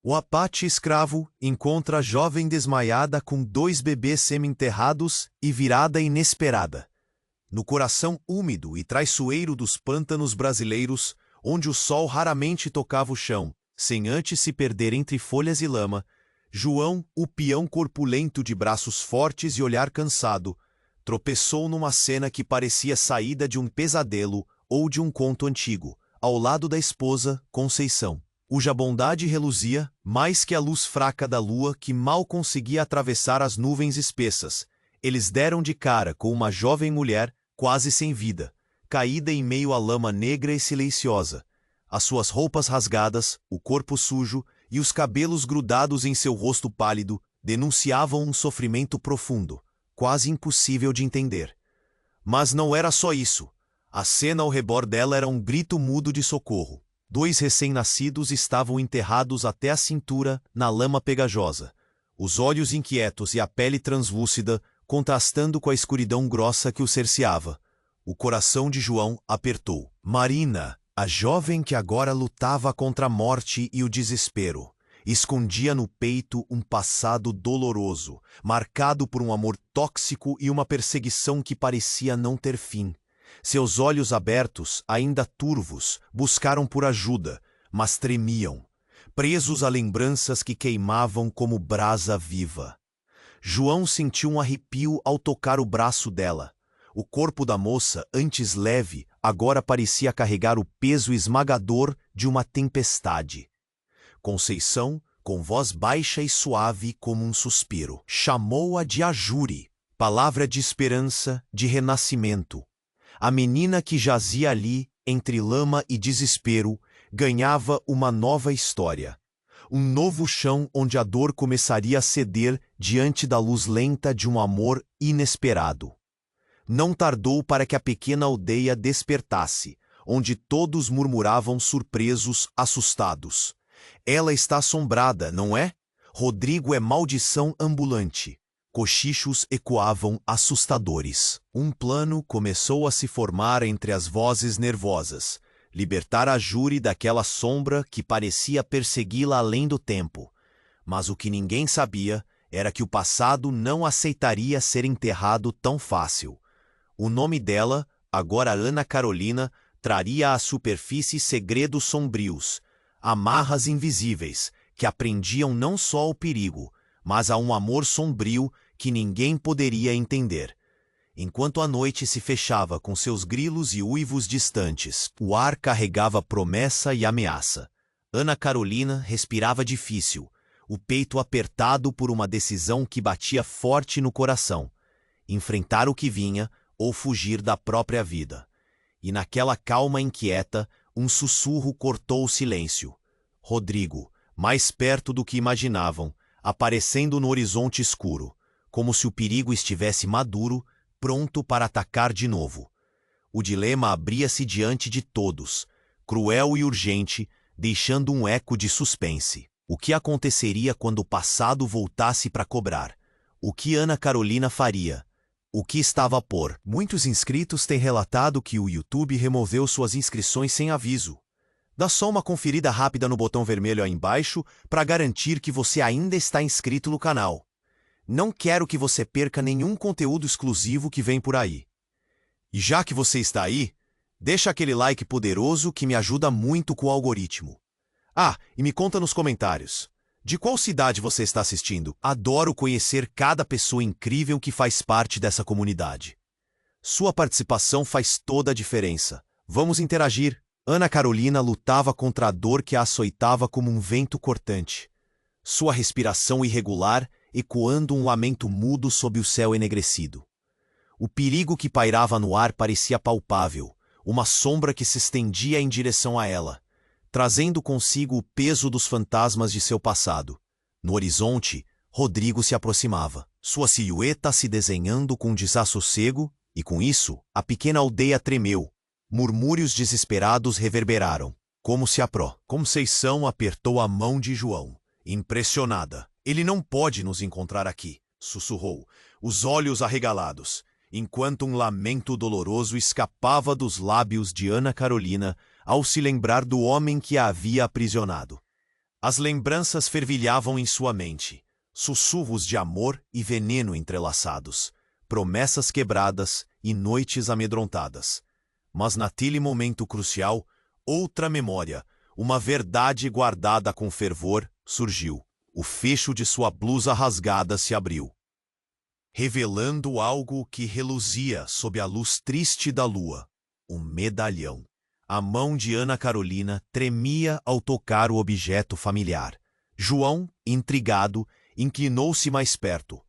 O Apache escravo encontra a jovem desmaiada com 2 bebês semi-enterrados e virada inesperada. No coração úmido e traiçoeiro dos pântanos brasileiros, onde o sol raramente tocava o chão, sem antes se perder entre folhas e lama, João, o peão corpulento de braços fortes e olhar cansado, tropeçou numa cena que parecia saída de um pesadelo ou de um conto antigo, ao lado da esposa, Conceição, cuja bondade reluzia mais que a luz fraca da lua que mal conseguia atravessar as nuvens espessas. Eles deram de cara com uma jovem mulher quase sem vida, caída em meio à lama negra e silenciosa. As suas roupas rasgadas, o corpo sujo e os cabelos grudados em seu rosto pálido denunciavam um sofrimento profundo, quase impossível de entender. Mas não era só isso. A cena ao redor dela era um grito mudo de socorro. 2 recém-nascidos estavam enterrados até a cintura na lama pegajosa, os olhos inquietos e a pele translúcida contrastando com a escuridão grossa que o cerceava. O coração de João apertou. Marina, a jovem que agora lutava contra a morte e o desespero, escondia no peito um passado doloroso, marcado por um amor tóxico e uma perseguição que parecia não ter fim. Seus olhos abertos, ainda turvos, buscaram por ajuda, mas tremiam, presos a lembranças que queimavam como brasa viva. João sentiu um arrepio ao tocar o braço dela. O corpo da moça, antes leve, agora parecia carregar o peso esmagador de uma tempestade. Conceição, com voz baixa e suave como um suspiro, chamou-a de Ajure, palavra de esperança, de renascimento. A menina que jazia ali, entre lama e desespero, ganhava uma nova história. Um novo chão onde a dor começaria a ceder diante da luz lenta de um amor inesperado. Não tardou para que a pequena aldeia despertasse, onde todos murmuravam surpresos, assustados. Ela está assombrada, não é? Rodrigo é maldição ambulante. Cochichos ecoavam assustadores. Um plano começou a se formar entre as vozes nervosas. Libertar a Jure daquela sombra que parecia persegui-la além do tempo. Mas o que ninguém sabia era que o passado não aceitaria ser enterrado tão fácil. O nome dela, agora Ana Carolina, traria à superfície segredos sombrios, amarras invisíveis, que aprendiam não só ao perigo, mas a um amor sombrio que ninguém poderia entender. Enquanto a noite se fechava com seus grilos e uivos distantes, o ar carregava promessa e ameaça. Ana Carolina respirava difícil, o peito apertado por uma decisão que batia forte no coração: enfrentar o que vinha ou fugir da própria vida. E naquela calma inquieta, um sussurro cortou o silêncio. Rodrigo, mais perto do que imaginavam, aparecendo no horizonte escuro, como se o perigo estivesse maduro, pronto para atacar de novo. O dilema abria-se diante de todos, cruel e urgente, deixando um eco de suspense. O que aconteceria quando o passado voltasse para cobrar? O que Ana Carolina faria? O que estava por? Muitos inscritos têm relatado que o YouTube removeu suas inscrições sem aviso. Dá só uma conferida rápida no botão vermelho aí embaixo para garantir que você ainda está inscrito no canal. Não quero que você perca nenhum conteúdo exclusivo que vem por aí. E já que você está aí, deixa aquele like poderoso que me ajuda muito com o algoritmo. Ah, e me conta nos comentários. De qual cidade você está assistindo? Adoro conhecer cada pessoa incrível que faz parte dessa comunidade. Sua participação faz toda a diferença. Vamos interagir. Ana Carolina lutava contra a dor que a açoitava como um vento cortante. Sua respiração irregular ecoando um lamento mudo sob o céu enegrecido. O perigo que pairava no ar parecia palpável, uma sombra que se estendia em direção a ela, trazendo consigo o peso dos fantasmas de seu passado. No horizonte, Rodrigo se aproximava, sua silhueta se desenhando com desassossego, e com isso, a pequena aldeia tremeu. Murmúrios desesperados reverberaram, como se a Conceição apertou a mão de João, impressionada. Ele não pode nos encontrar aqui, sussurrou, os olhos arregalados, enquanto um lamento doloroso escapava dos lábios de Ana Carolina ao se lembrar do homem que a havia aprisionado. As lembranças fervilhavam em sua mente, sussurros de amor e veneno entrelaçados, promessas quebradas e noites amedrontadas. Mas naquele momento crucial, outra memória, uma verdade guardada com fervor, surgiu. O fecho de sua blusa rasgada se abriu, revelando algo que reluzia sob a luz triste da lua. Um medalhão. A mão de Ana Carolina tremia ao tocar o objeto familiar. João, intrigado, inclinou-se mais perto.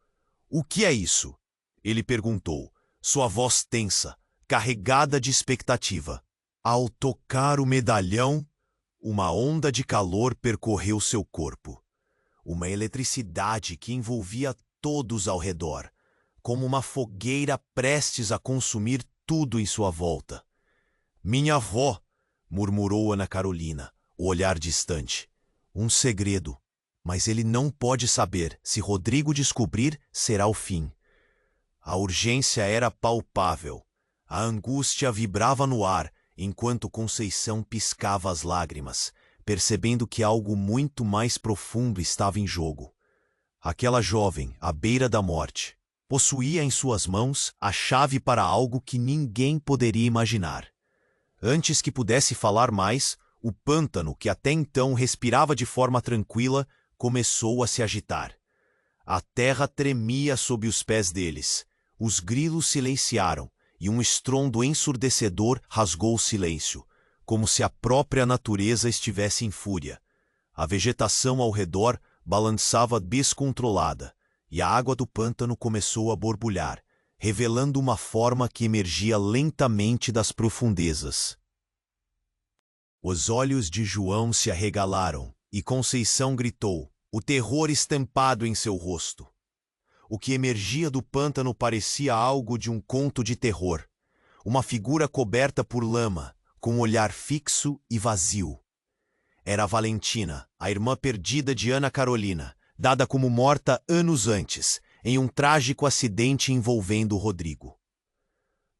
"O que é isso?" ele perguntou, sua voz tensa, carregada de expectativa. Ao tocar o medalhão, uma onda de calor percorreu seu corpo. Uma eletricidade que envolvia todos ao redor, como uma fogueira prestes a consumir tudo em sua volta. "Minha avó", murmurou Ana Carolina, o olhar distante. "Um segredo, mas ele não pode saber. Se Rodrigo descobrir, será o fim." A urgência era palpável. A angústia vibrava no ar, enquanto Conceição piscava as lágrimas, percebendo que algo muito mais profundo estava em jogo. Aquela jovem, à beira da morte, possuía em suas mãos a chave para algo que ninguém poderia imaginar. Antes que pudesse falar mais, o pântano, que até então respirava de forma tranquila, começou a se agitar. A terra tremia sob os pés deles. Os grilos silenciaram, e um estrondo ensurdecedor rasgou o silêncio, como se a própria natureza estivesse em fúria. A vegetação ao redor balançava descontrolada, e a água do pântano começou a borbulhar, revelando uma forma que emergia lentamente das profundezas. Os olhos de João se arregalaram, e Conceição gritou, o terror estampado em seu rosto. O que emergia do pântano parecia algo de um conto de terror. Uma figura coberta por lama, com um olhar fixo e vazio. Era Valentina, a irmã perdida de Ana Carolina, dada como morta anos antes, em um trágico acidente envolvendo Rodrigo.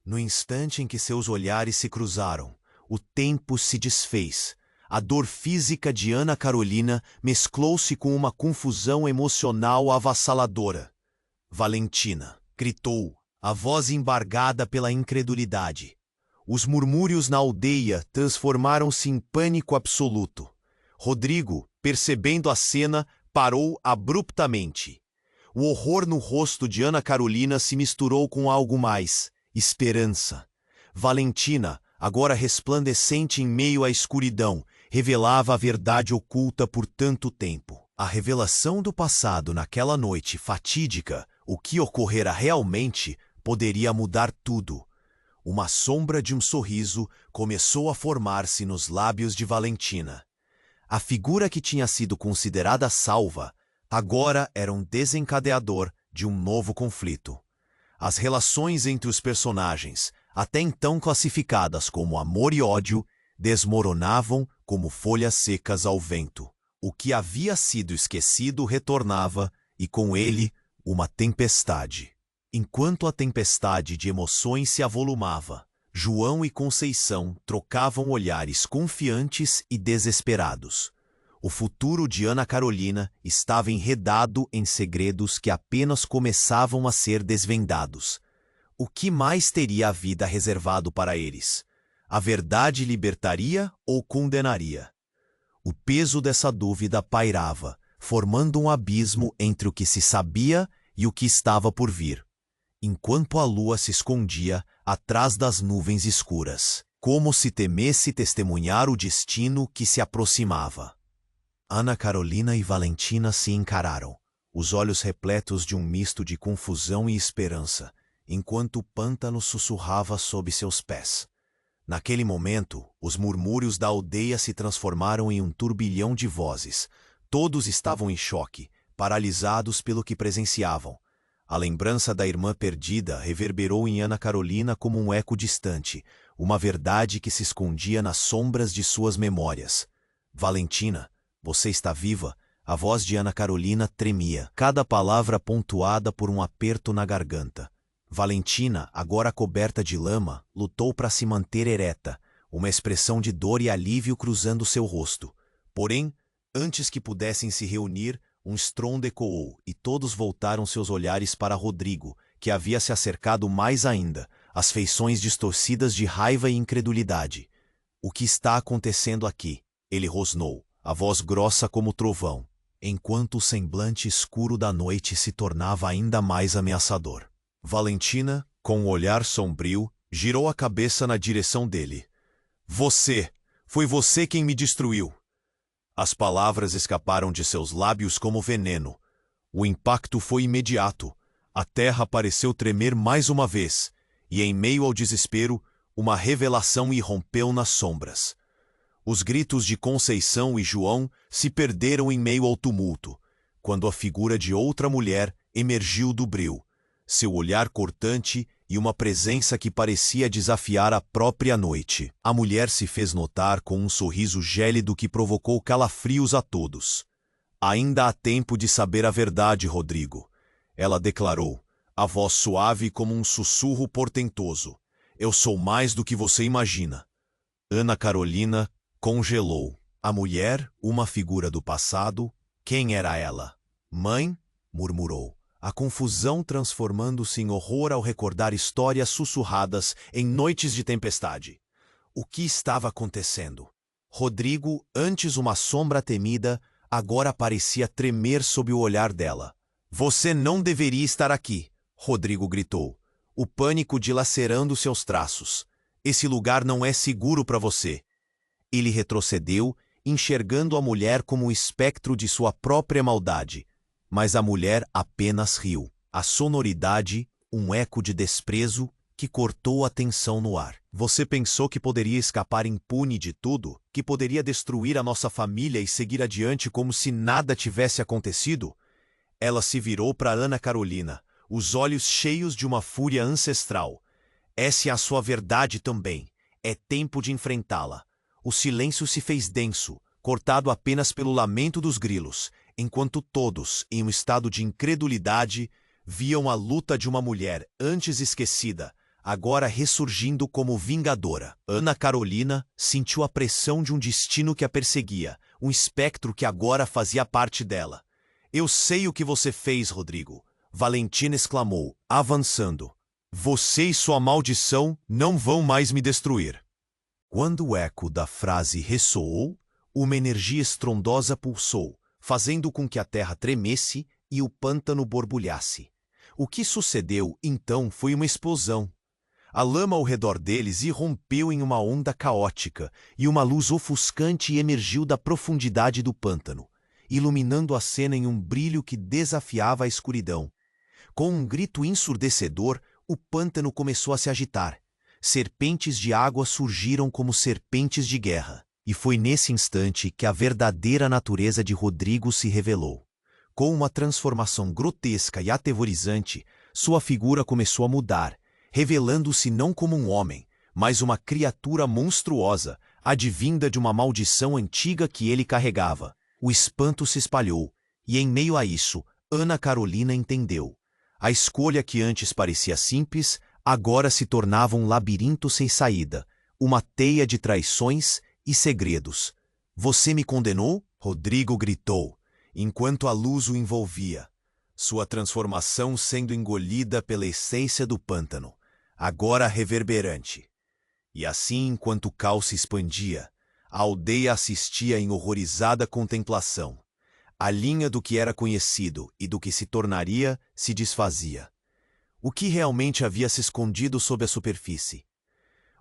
No instante em que seus olhares se cruzaram, o tempo se desfez. A dor física de Ana Carolina mesclou-se com uma confusão emocional avassaladora. "Valentina!" gritou, a voz embargada pela incredulidade. Os murmúrios na aldeia transformaram-se em pânico absoluto. Rodrigo, percebendo a cena, parou abruptamente. O horror no rosto de Ana Carolina se misturou com algo mais: esperança. Valentina, agora resplandecente em meio à escuridão, revelava a verdade oculta por tanto tempo. A revelação do passado naquela noite fatídica, o que ocorrera realmente, poderia mudar tudo. Uma sombra de um sorriso começou a formar-se nos lábios de Valentina. A figura que tinha sido considerada salva, agora era um desencadeador de um novo conflito. As relações entre os personagens, até então classificadas como amor e ódio, desmoronavam como folhas secas ao vento. O que havia sido esquecido retornava, e com ele, uma tempestade. Enquanto a tempestade de emoções se avolumava, João e Conceição trocavam olhares confiantes e desesperados. O futuro de Ana Carolina estava enredado em segredos que apenas começavam a ser desvendados. O que mais teria a vida reservado para eles? A verdade libertaria ou condenaria? O peso dessa dúvida pairava, formando um abismo entre o que se sabia e o que estava por vir. Enquanto a lua se escondia atrás das nuvens escuras, como se temesse testemunhar o destino que se aproximava. Ana Carolina e Valentina se encararam, os olhos repletos de um misto de confusão e esperança, enquanto o pântano sussurrava sob seus pés. Naquele momento, os murmúrios da aldeia se transformaram em um turbilhão de vozes. Todos estavam em choque, paralisados pelo que presenciavam. A lembrança da irmã perdida reverberou em Ana Carolina como um eco distante, uma verdade que se escondia nas sombras de suas memórias. "Valentina, você está viva?" A voz de Ana Carolina tremia, cada palavra pontuada por um aperto na garganta. Valentina, agora coberta de lama, lutou para se manter ereta, uma expressão de dor e alívio cruzando seu rosto. Porém, Antes que pudessem se reunir, um estrondo ecoou e todos voltaram seus olhares para Rodrigo, que havia se acercado mais ainda, as feições distorcidas de raiva e incredulidade. O que está acontecendo aqui? Ele rosnou, a voz grossa como trovão, enquanto o semblante escuro da noite se tornava ainda mais ameaçador. Valentina, com um olhar sombrio, girou a cabeça na direção dele. Foi você quem me destruiu. As palavras escaparam de seus lábios como veneno. O impacto foi imediato. A terra pareceu tremer mais uma vez, e em meio ao desespero, uma revelação irrompeu nas sombras. Os gritos de Conceição e João se perderam em meio ao tumulto, quando a figura de outra mulher emergiu do breu, seu olhar cortante e uma presença que parecia desafiar a própria noite. A mulher se fez notar com um sorriso gélido que provocou calafrios a todos. Ainda há tempo de saber a verdade, Rodrigo. Ela declarou, a voz suave como um sussurro portentoso. Eu sou mais do que você imagina. Ana Carolina congelou. A mulher, uma figura do passado, quem era ela? Mãe? Murmurou. A confusão transformando-se em horror ao recordar histórias sussurradas em noites de tempestade. O que estava acontecendo? Rodrigo, antes uma sombra temida, agora parecia tremer sob o olhar dela. Você não deveria estar aqui, Rodrigo gritou, o pânico dilacerando seus traços. Esse lugar não é seguro para você. Ele retrocedeu, enxergando a mulher como um espectro de sua própria maldade. Mas a mulher apenas riu. A sonoridade, um eco de desprezo, que cortou a tensão no ar. Você pensou que poderia escapar impune de tudo? Que poderia destruir a nossa família e seguir adiante como se nada tivesse acontecido? Ela se virou para Ana Carolina, os olhos cheios de uma fúria ancestral. Essa é a sua verdade também. É tempo de enfrentá-la. O silêncio se fez denso, cortado apenas pelo lamento dos grilos, enquanto todos, em um estado de incredulidade, viam a luta de uma mulher antes esquecida, agora ressurgindo como vingadora. Ana Carolina sentiu a pressão de um destino que a perseguia, um espectro que agora fazia parte dela. Eu sei o que você fez, Rodrigo, Valentina exclamou, avançando. Você e sua maldição não vão mais me destruir. Quando o eco da frase ressoou, uma energia estrondosa pulsou, fazendo com que a terra tremesse e o pântano borbulhasse. O que sucedeu, então, foi uma explosão. A lama ao redor deles irrompeu em uma onda caótica, e uma luz ofuscante emergiu da profundidade do pântano, iluminando a cena em um brilho que desafiava a escuridão. Com um grito ensurdecedor, o pântano começou a se agitar. Serpentes de água surgiram como serpentes de guerra. E foi nesse instante que a verdadeira natureza de Rodrigo se revelou. Com uma transformação grotesca e aterrorizante, sua figura começou a mudar, revelando-se não como um homem, mas uma criatura monstruosa, advinda de uma maldição antiga que ele carregava. O espanto se espalhou, e em meio a isso, Ana Carolina entendeu. A escolha que antes parecia simples, agora se tornava um labirinto sem saída, uma teia de traições e segredos. Você me condenou? Rodrigo gritou, enquanto a luz o envolvia, sua transformação sendo engolida pela essência do pântano, agora reverberante. E assim, enquanto o caos se expandia, a aldeia assistia em horrorizada contemplação. A linha do que era conhecido e do que se tornaria se desfazia. O que realmente havia se escondido sob a superfície?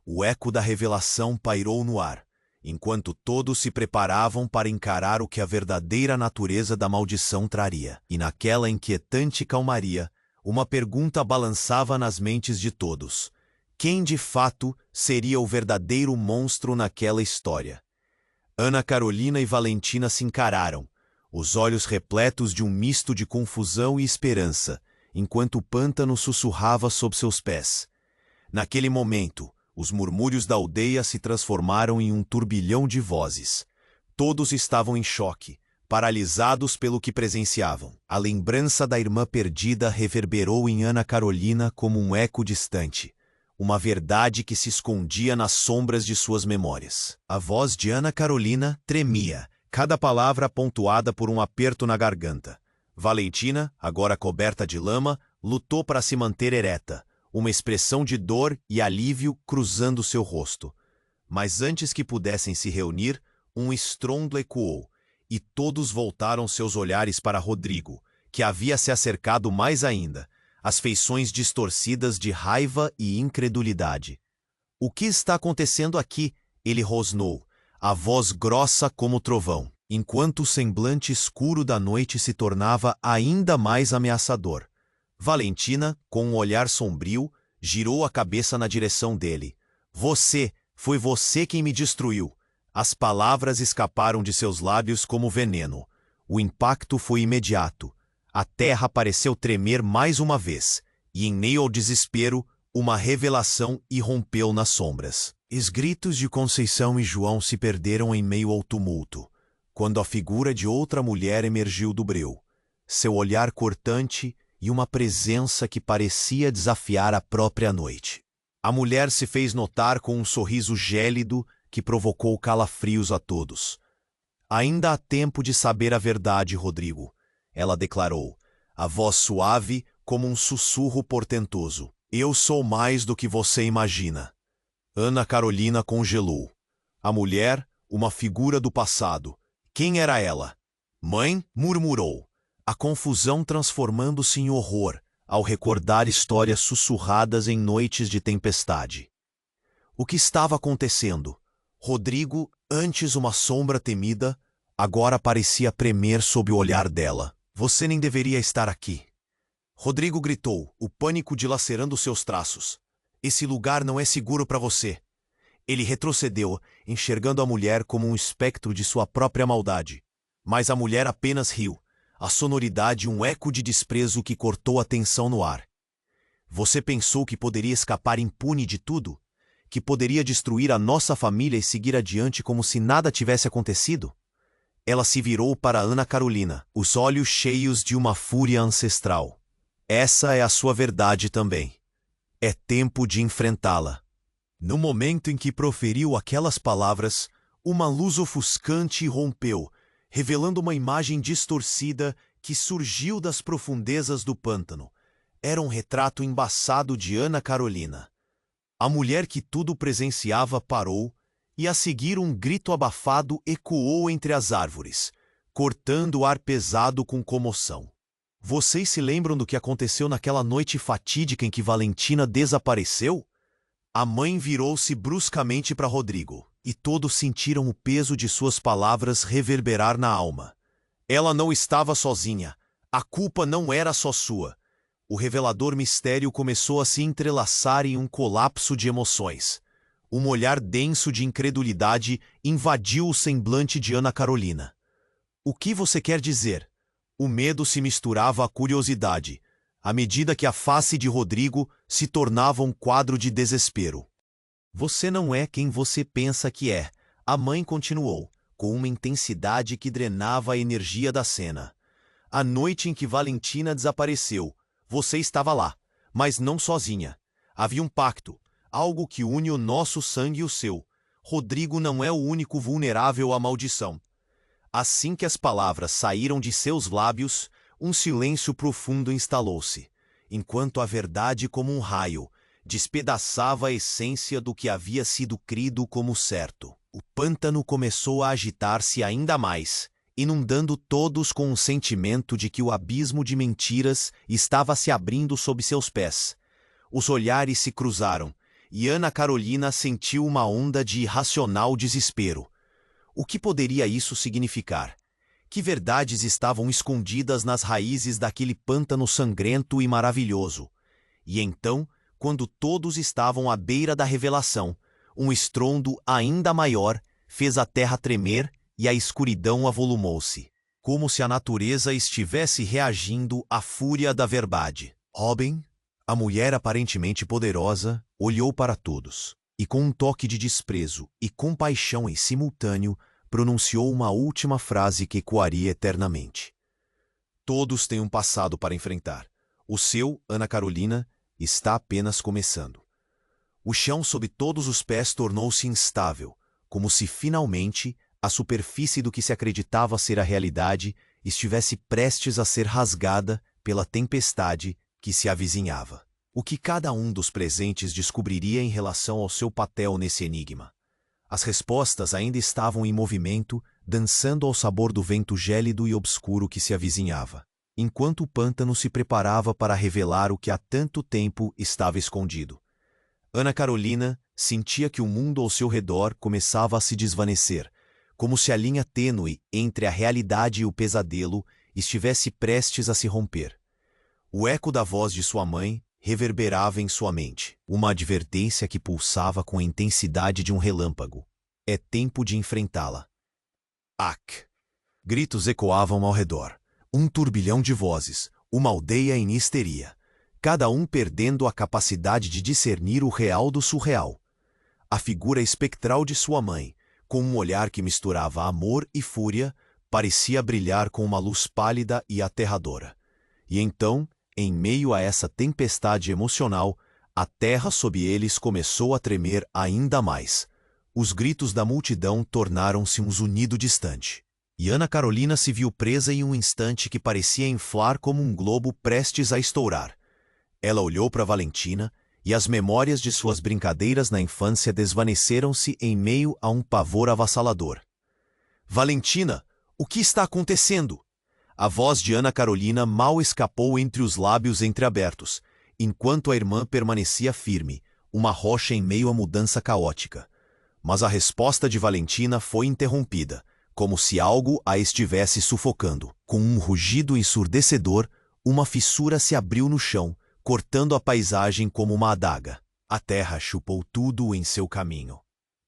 O eco da revelação pairou no ar, enquanto todos se preparavam para encarar o que a verdadeira natureza da maldição traria. E naquela inquietante calmaria, uma pergunta balançava nas mentes de todos. Quem de fato seria o verdadeiro monstro naquela história? Ana Carolina e Valentina se encararam, os olhos repletos de um misto de confusão e esperança, enquanto o pântano sussurrava sob seus pés. Naquele momento, os murmúrios da aldeia se transformaram em um turbilhão de vozes. Todos estavam em choque, paralisados pelo que presenciavam. A lembrança da irmã perdida reverberou em Ana Carolina como um eco distante, uma verdade que se escondia nas sombras de suas memórias. A voz de Ana Carolina tremia, cada palavra pontuada por um aperto na garganta. Valentina, agora coberta de lama, lutou para se manter ereta, uma expressão de dor e alívio cruzando seu rosto. Mas antes que pudessem se reunir, um estrondo ecoou, e todos voltaram seus olhares para Rodrigo, que havia se acercado mais ainda, as feições distorcidas de raiva e incredulidade. "O que está acontecendo aqui?" ele rosnou, a voz grossa como trovão, enquanto o semblante escuro da noite se tornava ainda mais ameaçador. Valentina, com um olhar sombrio, girou a cabeça na direção dele. Foi você quem me destruiu." As palavras escaparam de seus lábios como veneno. O impacto foi imediato. A terra pareceu tremer mais uma vez, e em meio ao desespero, uma revelação irrompeu nas sombras. Os gritos de Conceição e João se perderam em meio ao tumulto, quando a figura de outra mulher emergiu do breu. Seu olhar cortante e uma presença que parecia desafiar a própria noite. A mulher se fez notar com um sorriso gélido que provocou calafrios a todos. "Ainda há tempo de saber a verdade, Rodrigo," ela declarou, a voz suave como um sussurro portentoso. "Eu sou mais do que você imagina." Ana Carolina congelou. A mulher, uma figura do passado. Quem era ela? "Mãe?" murmurou, a confusão transformando-se em horror ao recordar histórias sussurradas em noites de tempestade. O que estava acontecendo? Rodrigo, antes uma sombra temida, agora parecia tremer sob o olhar dela. "Você nem deveria estar aqui." Rodrigo gritou, o pânico dilacerando seus traços. "Esse lugar não é seguro para você." Ele retrocedeu, enxergando a mulher como um espectro de sua própria maldade. Mas a mulher apenas riu, a sonoridade um eco de desprezo que cortou a tensão no ar. "Você pensou que poderia escapar impune de tudo? Que poderia destruir a nossa família e seguir adiante como se nada tivesse acontecido?" Ela se virou para Ana Carolina, os olhos cheios de uma fúria ancestral. "Essa é a sua verdade também. É tempo de enfrentá-la." No momento em que proferiu aquelas palavras, uma luz ofuscante irrompeu, revelando uma imagem distorcida que surgiu das profundezas do pântano. Era um retrato embaçado de Ana Carolina. A mulher que tudo presenciava parou, e a seguir um grito abafado ecoou entre as árvores, cortando o ar pesado com comoção. "Vocês se lembram do que aconteceu naquela noite fatídica em que Valentina desapareceu?" A mãe virou-se bruscamente para Rodrigo, e todos sentiram o peso de suas palavras reverberar na alma. Ela não estava sozinha. A culpa não era só sua. O revelador mistério começou a se entrelaçar em um colapso de emoções. Um olhar denso de incredulidade invadiu o semblante de Ana Carolina. "O que você quer dizer?" O medo se misturava à curiosidade, à medida que a face de Rodrigo se tornava um quadro de desespero. "Você não é quem você pensa que é," a mãe continuou, com uma intensidade que drenava a energia da cena. "A noite em que Valentina desapareceu, você estava lá, mas não sozinha. Havia um pacto, algo que une o nosso sangue e o seu. Rodrigo não é o único vulnerável à maldição." Assim que as palavras saíram de seus lábios, um silêncio profundo instalou-se, enquanto a verdade, como um raio, despedaçava a essência do que havia sido crido como certo. O pântano começou a agitar-se ainda mais, inundando todos com um sentimento de que o abismo de mentiras estava se abrindo sob seus pés. Os olhares se cruzaram, e Ana Carolina sentiu uma onda de irracional desespero. O que poderia isso significar? Que verdades estavam escondidas nas raízes daquele pântano sangrento e maravilhoso? E então, quando todos estavam à beira da revelação, um estrondo ainda maior fez a terra tremer e a escuridão avolumou-se, como se a natureza estivesse reagindo à fúria da verdade. Robin, a mulher aparentemente poderosa, olhou para todos, e com um toque de desprezo e compaixão em simultâneo, pronunciou uma última frase que ecoaria eternamente. "Todos têm um passado para enfrentar. O seu, Ana Carolina, está apenas começando." O chão sob todos os pés tornou-se instável, como se finalmente A superfície do que se acreditava ser a realidade estivesse prestes a ser rasgada pela tempestade que se avizinhava. O que cada um dos presentes descobriria em relação ao seu papel nesse enigma? As respostas ainda estavam em movimento, dançando ao sabor do vento gélido e obscuro que se avizinhava, enquanto o pântano se preparava para revelar o que há tanto tempo estava escondido. Ana Carolina sentia que o mundo ao seu redor começava a se desvanecer, como se a linha tênue entre a realidade e o pesadelo estivesse prestes a se romper. O eco da voz de sua mãe reverberava em sua mente, uma advertência que pulsava com a intensidade de um relâmpago. É tempo de enfrentá-la. Ac! Gritos ecoavam ao redor. Um turbilhão de vozes, uma aldeia em histeria, cada um perdendo a capacidade de discernir o real do surreal. A figura espectral de sua mãe, com um olhar que misturava amor e fúria, parecia brilhar com uma luz pálida e aterradora. E então, em meio a essa tempestade emocional, a terra sob eles começou a tremer ainda mais. Os gritos da multidão tornaram-se um zunido distante. E Ana Carolina se viu presa em um instante que parecia inflar como um globo prestes a estourar. Ela olhou para Valentina, e as memórias de suas brincadeiras na infância desvaneceram-se em meio a um pavor avassalador. Valentina, o que está acontecendo? A voz de Ana Carolina mal escapou entre os lábios entreabertos, enquanto a irmã permanecia firme, uma rocha em meio à mudança caótica. Mas a resposta de Valentina foi interrompida, como se algo a estivesse sufocando. Com um rugido ensurdecedor, uma fissura se abriu no chão, cortando a paisagem como uma adaga. A terra chupou tudo em seu caminho.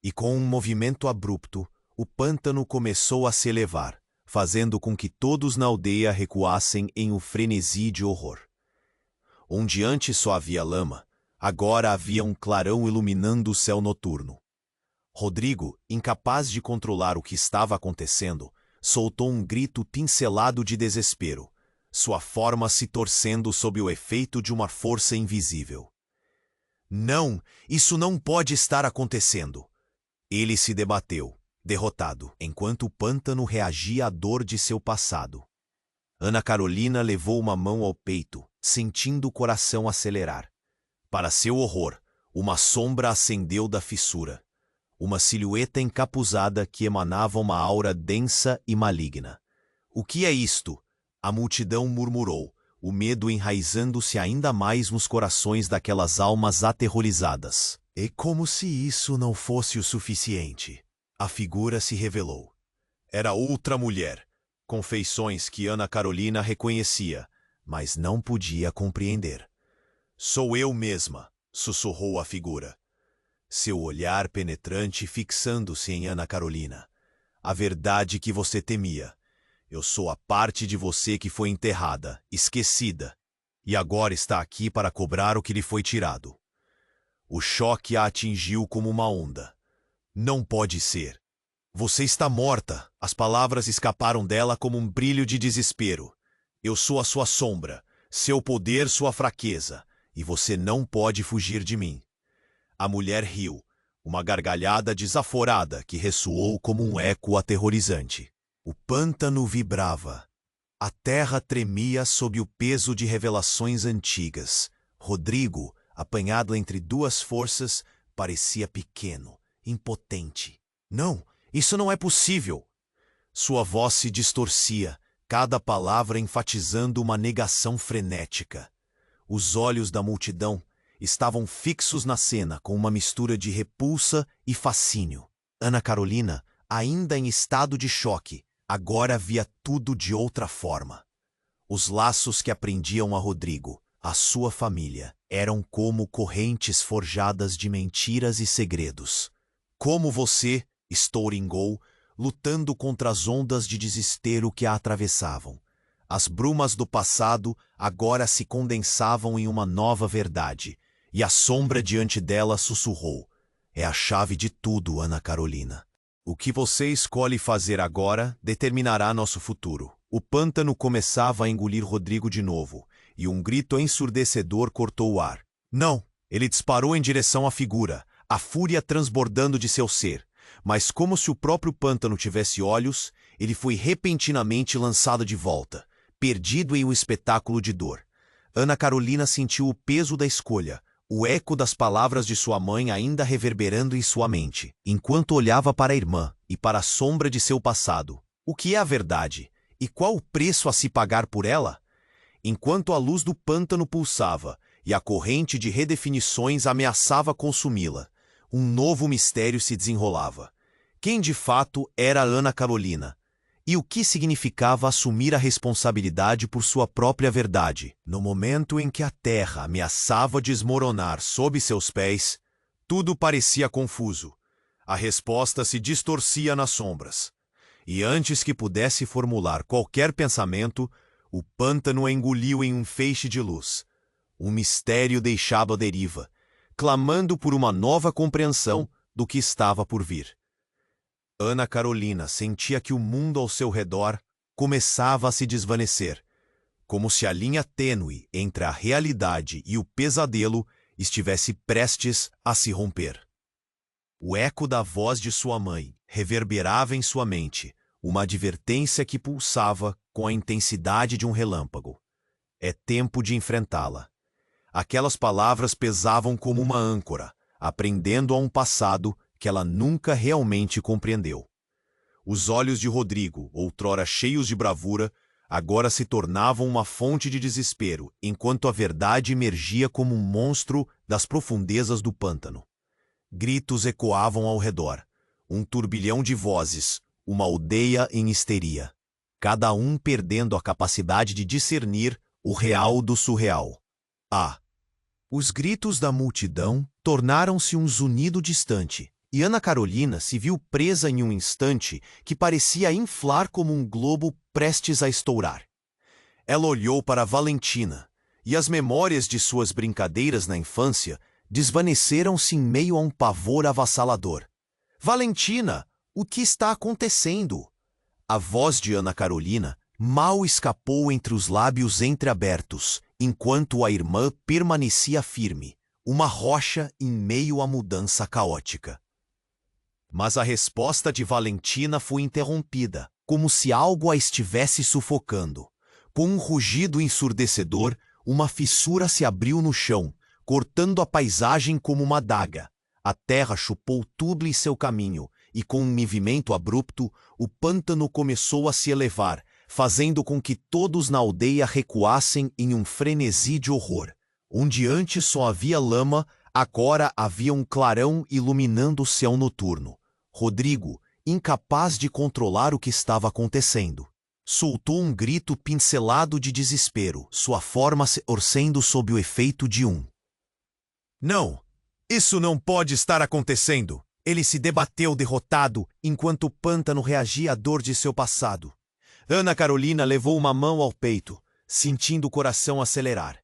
E com um movimento abrupto, o pântano começou a se elevar, fazendo com que todos na aldeia recuassem em um frenesi de horror. Onde antes só havia lama, agora havia um clarão iluminando o céu noturno. Rodrigo, incapaz de controlar o que estava acontecendo, soltou um grito pincelado de desespero, sua forma se torcendo sob o efeito de uma força invisível. Não, isso não pode estar acontecendo. Ele se debateu, derrotado, enquanto o pântano reagia à dor de seu passado. Ana Carolina levou uma mão ao peito, sentindo o coração acelerar. Para seu horror, uma sombra ascendeu da fissura. Uma silhueta encapuzada que emanava uma aura densa e maligna. O que é isto? A multidão murmurou, o medo enraizando-se ainda mais nos corações daquelas almas aterrorizadas. E como se isso não fosse o suficiente, a figura se revelou. Era outra mulher, com feições que Ana Carolina reconhecia, mas não podia compreender. Sou eu mesma, sussurrou a figura. Seu olhar penetrante fixando-se em Ana Carolina. A verdade que você temia. Eu sou a parte de você que foi enterrada, esquecida, e agora está aqui para cobrar o que lhe foi tirado. O choque a atingiu como uma onda. Não pode ser. Você está morta. As palavras escaparam dela como um brilho de desespero. Eu sou a sua sombra, seu poder, sua fraqueza, e você não pode fugir de mim. A mulher riu, uma gargalhada desaforada que ressoou como um eco aterrorizante. O pântano vibrava. A terra tremia sob o peso de revelações antigas. Rodrigo, apanhado entre duas forças, parecia pequeno, impotente. Não, isso não é possível! Sua voz se distorcia, cada palavra enfatizando uma negação frenética. Os olhos da multidão estavam fixos na cena com uma mistura de repulsa e fascínio. Ana Carolina, ainda em estado de choque, agora via tudo de outra forma. Os laços que aprendiam a Rodrigo, a sua família, eram como correntes forjadas de mentiras e segredos. Como você, estouringou, lutando contra as ondas de desespero que a atravessavam. As brumas do passado agora se condensavam em uma nova verdade, e a sombra diante dela sussurrou. É a chave de tudo, Ana Carolina. O que você escolhe fazer agora determinará nosso futuro. O pântano começava a engolir Rodrigo de novo, e um grito ensurdecedor cortou o ar. Não! Ele disparou em direção à figura, a fúria transbordando de seu ser. Mas como se o próprio pântano tivesse olhos, ele foi repentinamente lançado de volta, perdido em um espetáculo de dor. Ana Carolina sentiu o peso da escolha, o eco das palavras de sua mãe ainda reverberando em sua mente, enquanto olhava para a irmã e para a sombra de seu passado. O que é a verdade? E qual o preço a se pagar por ela? Enquanto a luz do pântano pulsava e a corrente de redefinições ameaçava consumi-la, um novo mistério se desenrolava. Quem de fato era Ana Carolina? E o que significava assumir a responsabilidade por sua própria verdade? No momento em que a terra ameaçava desmoronar sob seus pés, tudo parecia confuso. A resposta se distorcia nas sombras. E antes que pudesse formular qualquer pensamento, o pântano a engoliu em um feixe de luz. Um mistério deixado à deriva, clamando por uma nova compreensão do que estava por vir. Ana Carolina sentia que o mundo ao seu redor começava a se desvanecer, como se a linha tênue entre a realidade e o pesadelo estivesse prestes a se romper. O eco da voz de sua mãe reverberava em sua mente, uma advertência que pulsava com a intensidade de um relâmpago. É tempo de enfrentá-la. Aquelas palavras pesavam como uma âncora, aprendendo a um passado que ela nunca realmente compreendeu. Os olhos de Rodrigo, outrora cheios de bravura, agora se tornavam uma fonte de desespero, enquanto a verdade emergia como um monstro das profundezas do pântano. Gritos ecoavam ao redor, um turbilhão de vozes, uma aldeia em histeria, cada um perdendo a capacidade de discernir o real do surreal. Os gritos da multidão tornaram-se um zunido distante, e Ana Carolina se viu presa em um instante que parecia inflar como um globo prestes a estourar. Ela olhou para Valentina, e as memórias de suas brincadeiras na infância desvaneceram-se em meio a um pavor avassalador. Valentina, o que está acontecendo? A voz de Ana Carolina mal escapou entre os lábios entreabertos, enquanto a irmã permanecia firme, uma rocha em meio à mudança caótica. Mas a resposta de Valentina foi interrompida, como se algo a estivesse sufocando. Com um rugido ensurdecedor, uma fissura se abriu no chão, cortando a paisagem como uma adaga. A terra chupou tudo em seu caminho, e com um movimento abrupto, o pântano começou a se elevar, fazendo com que todos na aldeia recuassem em um frenesi de horror. Onde antes só havia lama, agora havia um clarão iluminando o céu noturno. Rodrigo, incapaz de controlar o que estava acontecendo, soltou um grito pincelado de desespero, sua forma se torcendo sob o efeito de um. Não! Isso não pode estar acontecendo! Ele se debateu derrotado, enquanto o pântano reagia à dor de seu passado. Ana Carolina levou uma mão ao peito, sentindo o coração acelerar.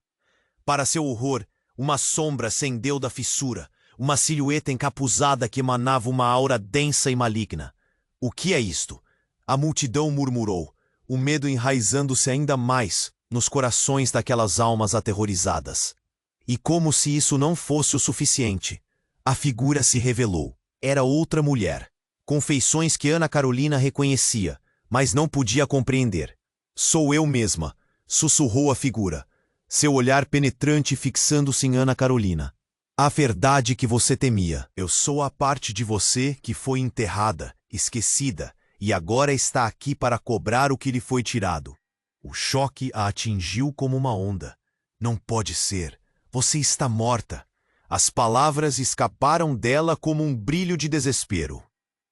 Para seu horror, uma sombra ascendeu da fissura, uma silhueta encapuzada que emanava uma aura densa e maligna. O que é isto? A multidão murmurou, o medo enraizando-se ainda mais nos corações daquelas almas aterrorizadas. E como se isso não fosse o suficiente, a figura se revelou. Era outra mulher, com feições que Ana Carolina reconhecia, mas não podia compreender. Sou eu mesma, sussurrou a figura, seu olhar penetrante fixando-se em Ana Carolina. A verdade que você temia. Eu sou a parte de você que foi enterrada, esquecida, e agora está aqui para cobrar o que lhe foi tirado. O choque a atingiu como uma onda. Não pode ser. Você está morta. As palavras escaparam dela como um brilho de desespero.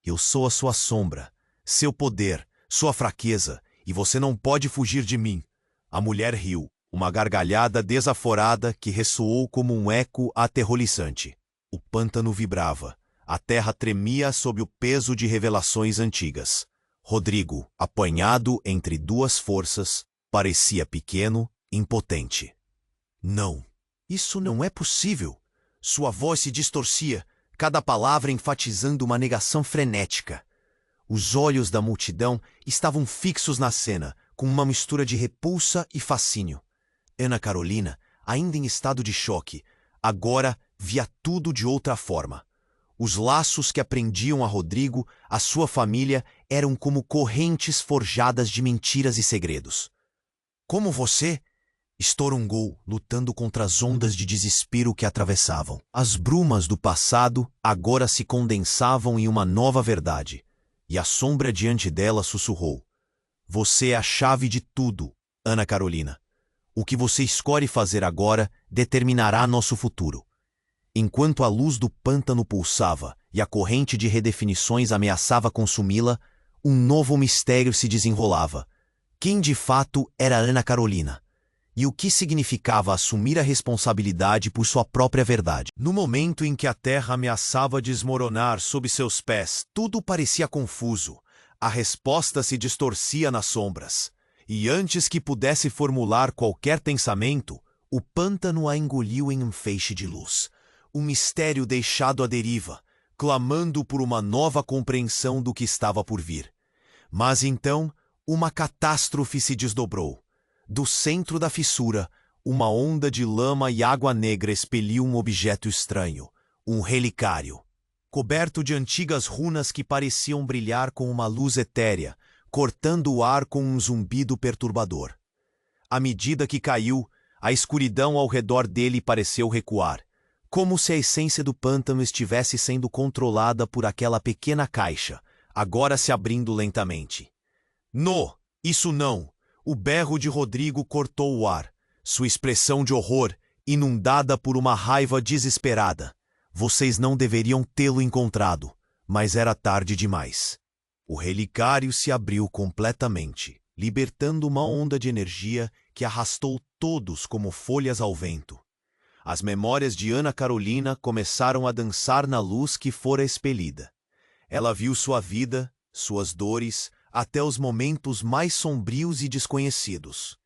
Eu sou a sua sombra, seu poder, sua fraqueza, e você não pode fugir de mim. A mulher riu, uma gargalhada desaforada que ressoou como um eco aterrorizante. O pântano vibrava, a terra tremia sob o peso de revelações antigas. Rodrigo, apanhado entre duas forças, parecia pequeno, impotente. Não, isso não é possível. Sua voz se distorcia, cada palavra enfatizando uma negação frenética. Os olhos da multidão estavam fixos na cena, com uma mistura de repulsa e fascínio. Ana Carolina, ainda em estado de choque, agora via tudo de outra forma. Os laços que prendiam a Rodrigo, a sua família, eram como correntes forjadas de mentiras e segredos. Como você? Estorongou, lutando contra as ondas de desespero que atravessavam. As brumas do passado agora se condensavam em uma nova verdade, e a sombra diante dela sussurrou: Você é a chave de tudo, Ana Carolina. O que você escolhe fazer agora determinará nosso futuro. Enquanto a luz do pântano pulsava e a corrente de redefinições ameaçava consumi-la, um novo mistério se desenrolava. Quem de fato era Ana Carolina? E o que significava assumir a responsabilidade por sua própria verdade? No momento em que a terra ameaçava desmoronar sob seus pés, tudo parecia confuso. A resposta se distorcia nas sombras. E antes que pudesse formular qualquer pensamento, o pântano a engoliu em um feixe de luz. Um mistério deixado à deriva, clamando por uma nova compreensão do que estava por vir. Mas então, uma catástrofe se desdobrou. Do centro da fissura, uma onda de lama e água negra expeliu um objeto estranho, um relicário. Coberto de antigas runas que pareciam brilhar com uma luz etérea, cortando o ar com um zumbido perturbador. À medida que caiu, a escuridão ao redor dele pareceu recuar, como se a essência do pântano estivesse sendo controlada por aquela pequena caixa, agora se abrindo lentamente. No, isso não! O berro de Rodrigo cortou o ar, sua expressão de horror inundada por uma raiva desesperada. Vocês não deveriam tê-lo encontrado, mas era tarde demais. O relicário se abriu completamente, libertando uma onda de energia que arrastou todos como folhas ao vento. As memórias de Ana Carolina começaram a dançar na luz que fora expelida. Ela viu sua vida, suas dores, até os momentos mais sombrios e desconhecidos.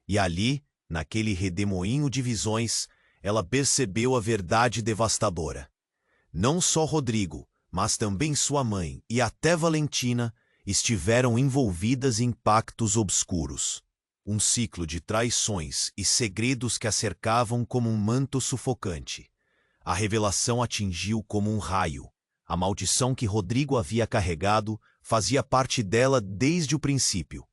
E ali, naquele redemoinho de visões, ela percebeu a verdade devastadora. Não só Rodrigo, mas também sua mãe e até Valentina estiveram envolvidas em pactos obscuros. Um ciclo de traições e segredos que a cercavam como um manto sufocante. A revelação atingiu como um raio. A maldição que Rodrigo havia carregado fazia parte dela desde o princípio.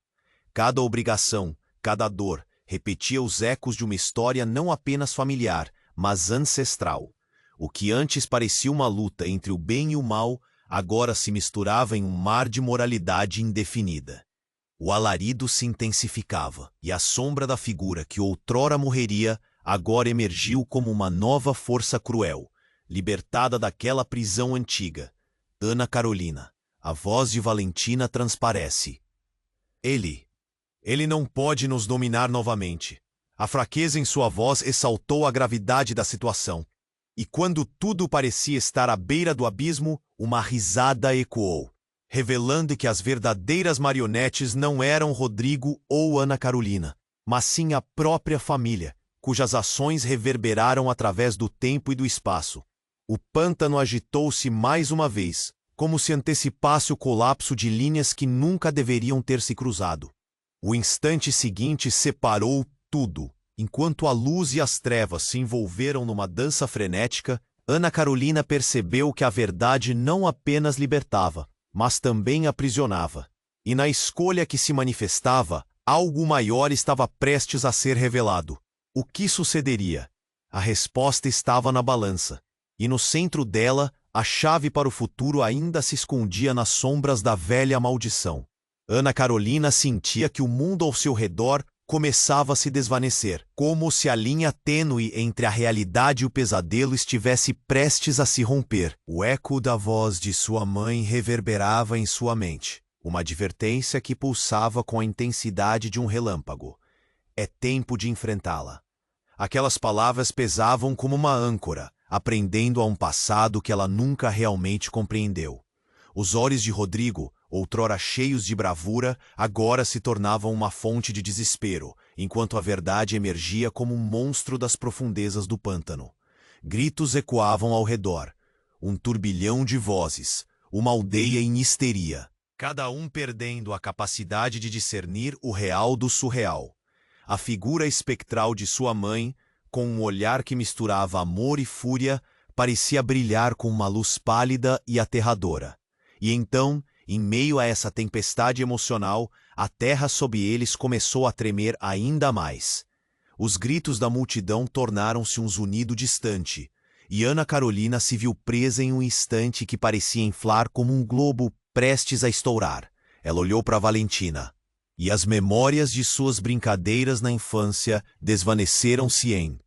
Cada obrigação, cada dor, repetia os ecos de uma história não apenas familiar, mas ancestral. O que antes parecia uma luta entre o bem e o mal, agora se misturava em um mar de moralidade indefinida. O alarido se intensificava, e a sombra da figura que outrora morreria, agora emergiu como uma nova força cruel, libertada daquela prisão antiga. Ana Carolina, a voz de Valentina transparece. Ele não pode nos dominar novamente. A fraqueza em sua voz ressaltou a gravidade da situação. E quando tudo parecia estar à beira do abismo, uma risada ecoou, revelando que as verdadeiras marionetes não eram Rodrigo ou Ana Carolina, mas sim a própria família, cujas ações reverberaram através do tempo e do espaço. O pântano agitou-se mais uma vez, como se antecipasse o colapso de linhas que nunca deveriam ter se cruzado. O instante seguinte separou tudo. Enquanto a luz e as trevas se envolveram numa dança frenética, Ana Carolina percebeu que a verdade não apenas libertava, mas também aprisionava. E na escolha que se manifestava, algo maior estava prestes a ser revelado. O que sucederia? A resposta estava na balança. E no centro dela, a chave para o futuro ainda se escondia nas sombras da velha maldição. Ana Carolina sentia que o mundo ao seu redor começava a se desvanecer, como se a linha tênue entre a realidade e o pesadelo estivesse prestes a se romper. O eco da voz de sua mãe reverberava em sua mente, uma advertência que pulsava com a intensidade de um relâmpago. É tempo de enfrentá-la. Aquelas palavras pesavam como uma âncora, aprendendo a um passado que ela nunca realmente compreendeu. Os olhos de Rodrigo, outrora cheios de bravura, agora se tornavam uma fonte de desespero, enquanto a verdade emergia como um monstro das profundezas do pântano. Gritos ecoavam ao redor, um turbilhão de vozes, uma aldeia em histeria, cada um perdendo a capacidade de discernir o real do surreal. A figura espectral de sua mãe, com um olhar que misturava amor e fúria, parecia brilhar com uma luz pálida e aterradora. E então, em meio a essa tempestade emocional, a terra sob eles começou a tremer ainda mais. Os gritos da multidão tornaram-se um zunido distante, e Ana Carolina se viu presa em um instante que parecia inflar como um globo prestes a estourar. Ela olhou para Valentina, e as memórias de suas brincadeiras na infância desvaneceram-se em...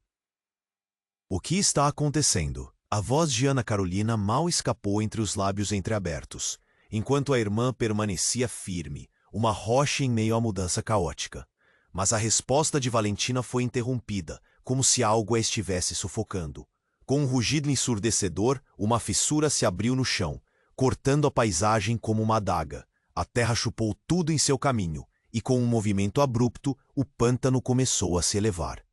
O que está acontecendo? A voz de Ana Carolina mal escapou entre os lábios entreabertos, enquanto a irmã permanecia firme, uma rocha em meio à mudança caótica. Mas a resposta de Valentina foi interrompida, como se algo a estivesse sufocando. Com um rugido ensurdecedor, uma fissura se abriu no chão, cortando a paisagem como uma adaga. A terra chupou tudo em seu caminho, e com um movimento abrupto, o pântano começou a se elevar,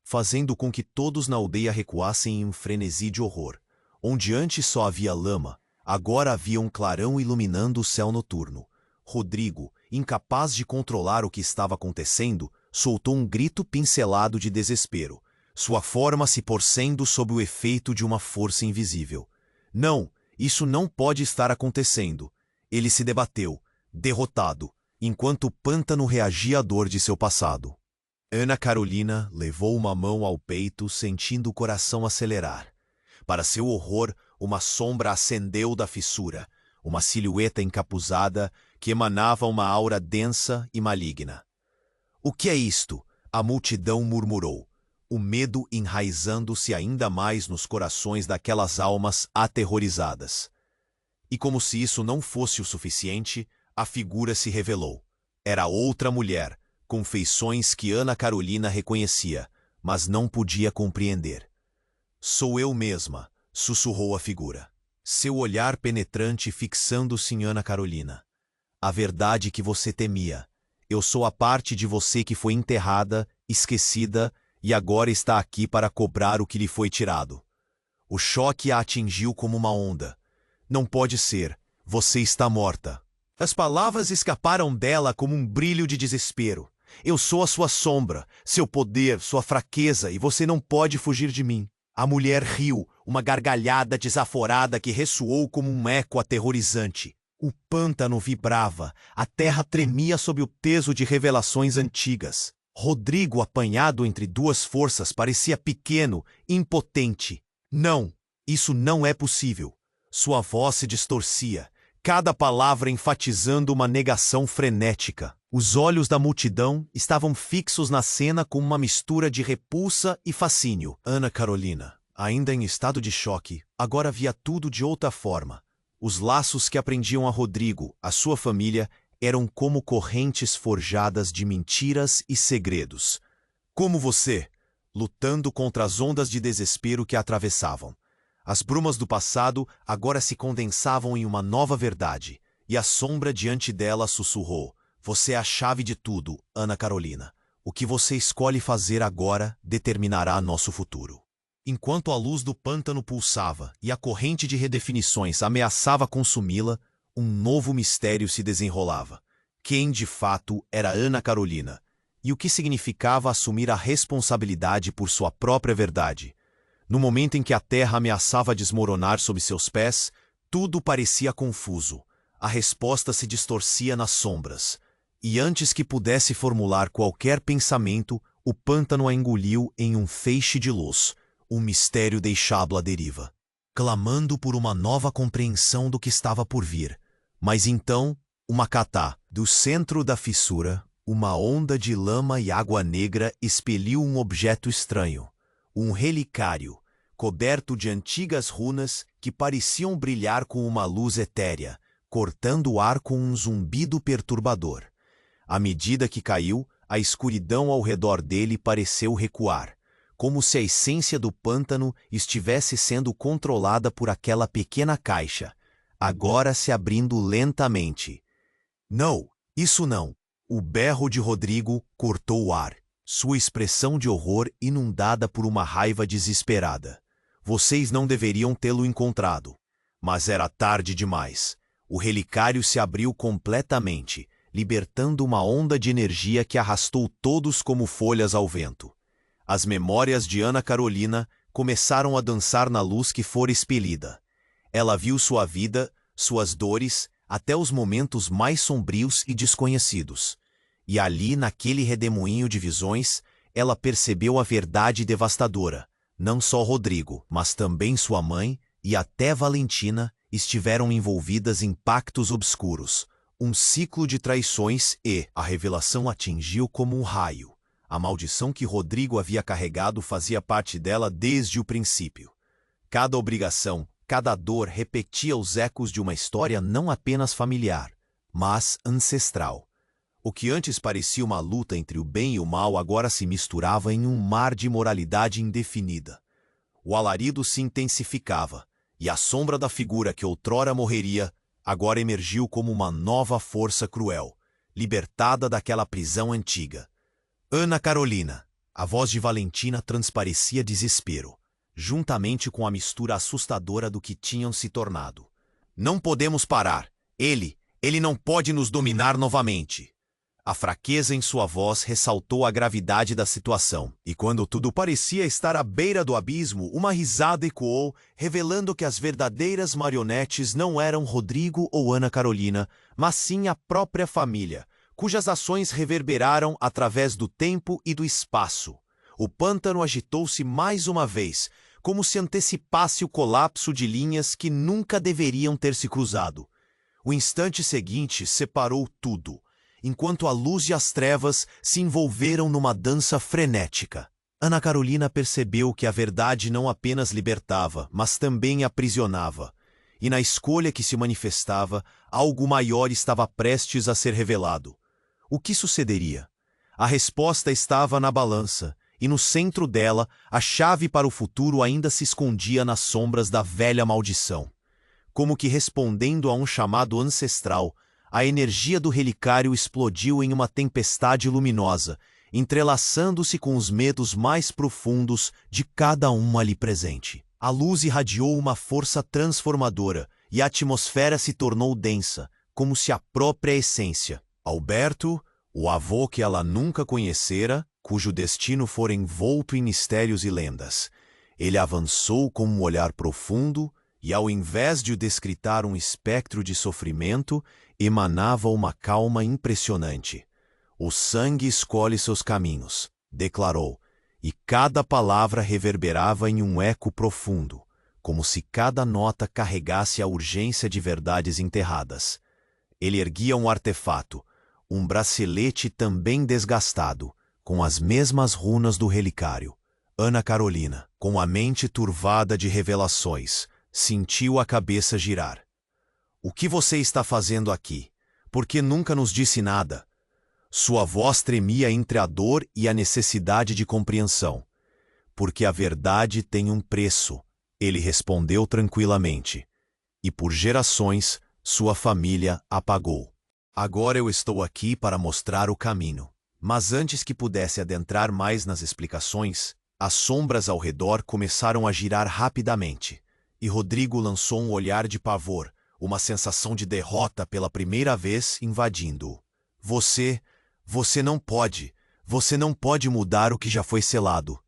fazendo com que todos na aldeia recuassem em um frenesi de horror. Onde antes só havia lama, agora havia um clarão iluminando o céu noturno. Rodrigo, incapaz de controlar o que estava acontecendo, soltou um grito pincelado de desespero, sua forma se torcendo sob o efeito de uma força invisível. Não, isso não pode estar acontecendo. Ele se debateu, derrotado, enquanto o pântano reagia à dor de seu passado. Ana Carolina levou uma mão ao peito, sentindo o coração acelerar. Para seu horror, uma sombra ascendeu da fissura, uma silhueta encapuzada que emanava uma aura densa e maligna. O que é isto? A multidão murmurou, o medo enraizando-se ainda mais nos corações daquelas almas aterrorizadas. E como se isso não fosse o suficiente, a figura se revelou. Era outra mulher, com feições que Ana Carolina reconhecia, mas não podia compreender. Sou eu mesma, sussurrou a figura, seu olhar penetrante fixando-se em Ana Carolina. A verdade que você temia. Eu sou a parte de você que foi enterrada, esquecida, e agora está aqui para cobrar o que lhe foi tirado. O choque a atingiu como uma onda. Não pode ser, você está morta. As palavras escaparam dela como um brilho de desespero. Eu sou a sua sombra, seu poder, sua fraqueza, e você não pode fugir de mim. A mulher riu, uma gargalhada desaforada que ressoou como um eco aterrorizante. O pântano vibrava, a terra tremia sob o peso de revelações antigas. Rodrigo, apanhado entre duas forças, parecia pequeno, impotente. Não, isso não é possível. Sua voz se distorcia, cada palavra enfatizando uma negação frenética. Os olhos da multidão estavam fixos na cena com uma mistura de repulsa e fascínio. Ana Carolina, ainda em estado de choque, agora via tudo de outra forma. Os laços que aprendiam a Rodrigo, a sua família, eram como correntes forjadas de mentiras e segredos. Como você, lutando contra as ondas de desespero que a atravessavam. As brumas do passado agora se condensavam em uma nova verdade, e a sombra diante dela sussurrou: você é a chave de tudo, Ana Carolina. O que você escolhe fazer agora determinará nosso futuro. Enquanto a luz do pântano pulsava e a corrente de redefinições ameaçava consumi-la, um novo mistério se desenrolava. Quem, de fato, era Ana Carolina? E o que significava assumir a responsabilidade por sua própria verdade? No momento em que a terra ameaçava desmoronar sob seus pés, tudo parecia confuso. A resposta se distorcia nas sombras. E antes que pudesse formular qualquer pensamento, o pântano a engoliu em um feixe de luz. Um mistério deixado à deriva, clamando por uma nova compreensão do que estava por vir. Mas então, uma catá, do centro da fissura, uma onda de lama e água negra expeliu um objeto estranho, um relicário, coberto de antigas runas que pareciam brilhar com uma luz etérea, cortando o ar com um zumbido perturbador. À medida que caiu, a escuridão ao redor dele pareceu recuar, como se a essência do pântano estivesse sendo controlada por aquela pequena caixa, agora se abrindo lentamente. Não, isso não. O berro de Rodrigo cortou o ar, sua expressão de horror inundada por uma raiva desesperada. Vocês não deveriam tê-lo encontrado. Mas era tarde demais. O relicário se abriu completamente, libertando uma onda de energia que arrastou todos como folhas ao vento. As memórias de Ana Carolina, começaram a dançar na luz que fora expelida. Ela viu sua vida, suas dores, até os momentos mais sombrios e desconhecidos. E ali, naquele redemoinho de visões, ela percebeu a verdade devastadora. Não só Rodrigo, mas também sua mãe e até Valentina estiveram envolvidas em pactos obscuros, um ciclo de traições e a revelação atingiu como um raio. A maldição que Rodrigo havia carregado fazia parte dela desde o princípio. Cada obrigação, cada dor repetia os ecos de uma história não apenas familiar, mas ancestral. O que antes parecia uma luta entre o bem e o mal agora se misturava em um mar de moralidade indefinida. O alarido se intensificava, e a sombra da figura que outrora morreria agora emergiu como uma nova força cruel, libertada daquela prisão antiga. Ana Carolina. A voz de Valentina transparecia desespero, juntamente com a mistura assustadora do que tinham se tornado. Não podemos parar. Ele não pode nos dominar novamente. A fraqueza em sua voz ressaltou a gravidade da situação, e quando tudo parecia estar à beira do abismo, uma risada ecoou, revelando que as verdadeiras marionetes não eram Rodrigo ou Ana Carolina, mas sim a própria família, cujas ações reverberaram através do tempo e do espaço. O pântano agitou-se mais uma vez, como se antecipasse o colapso de linhas que nunca deveriam ter se cruzado. O instante seguinte separou tudo, enquanto a luz e as trevas se envolveram numa dança frenética. Ana Carolina percebeu que a verdade não apenas libertava, mas também aprisionava. E na escolha que se manifestava, algo maior estava prestes a ser revelado. O que sucederia? A resposta estava na balança, e no centro dela, a chave para o futuro ainda se escondia nas sombras da velha maldição. Como que respondendo a um chamado ancestral, a energia do relicário explodiu em uma tempestade luminosa, entrelaçando-se com os medos mais profundos de cada um ali presente. A luz irradiou uma força transformadora, e a atmosfera se tornou densa, como se a própria essência. Alberto, o avô que ela nunca conhecera, cujo destino fora envolto em mistérios e lendas. Ele avançou com um olhar profundo, e ao invés de o descritar um espectro de sofrimento, emanava uma calma impressionante. O sangue escolhe seus caminhos, declarou, e cada palavra reverberava em um eco profundo, como se cada nota carregasse a urgência de verdades enterradas. Ele erguia um artefato, um bracelete também desgastado, com as mesmas runas do relicário. Ana Carolina, com a mente turvada de revelações, sentiu a cabeça girar. O que você está fazendo aqui? Por que nunca nos disse nada? Sua voz tremia entre a dor e a necessidade de compreensão. Porque a verdade tem um preço, ele respondeu tranquilamente. E por gerações, sua família a pagou. Agora eu estou aqui para mostrar o caminho. Mas antes que pudesse adentrar mais nas explicações, as sombras ao redor começaram a girar rapidamente. E Rodrigo lançou um olhar de pavor, uma sensação de derrota pela primeira vez invadindo-o. Você não pode mudar o que já foi selado.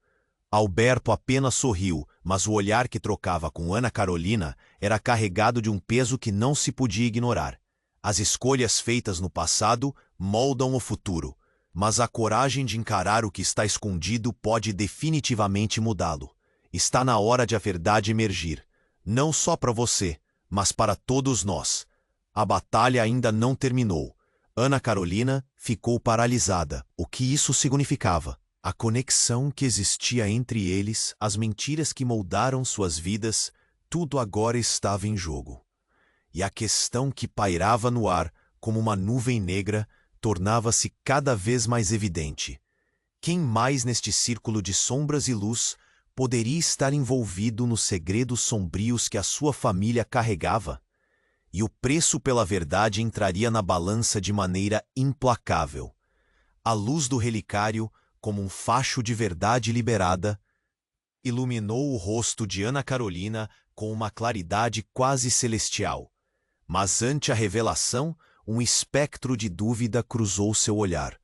Alberto apenas sorriu, mas o olhar que trocava com Ana Carolina era carregado de um peso que não se podia ignorar. As escolhas feitas no passado moldam o futuro, mas a coragem de encarar o que está escondido pode definitivamente mudá-lo. Está na hora de a verdade emergir. Não só para você, mas para todos nós. A batalha ainda não terminou. Ana Carolina ficou paralisada. O que isso significava? A conexão que existia entre eles, as mentiras que moldaram suas vidas, tudo agora estava em jogo. E a questão que pairava no ar, como uma nuvem negra, tornava-se cada vez mais evidente. Quem mais neste círculo de sombras e luz poderia estar envolvido nos segredos sombrios que a sua família carregava? E o preço pela verdade entraria na balança de maneira implacável. A luz do relicário, como um facho de verdade liberada, iluminou o rosto de Ana Carolina com uma claridade quase celestial. Mas ante a revelação, um espectro de dúvida cruzou seu olhar.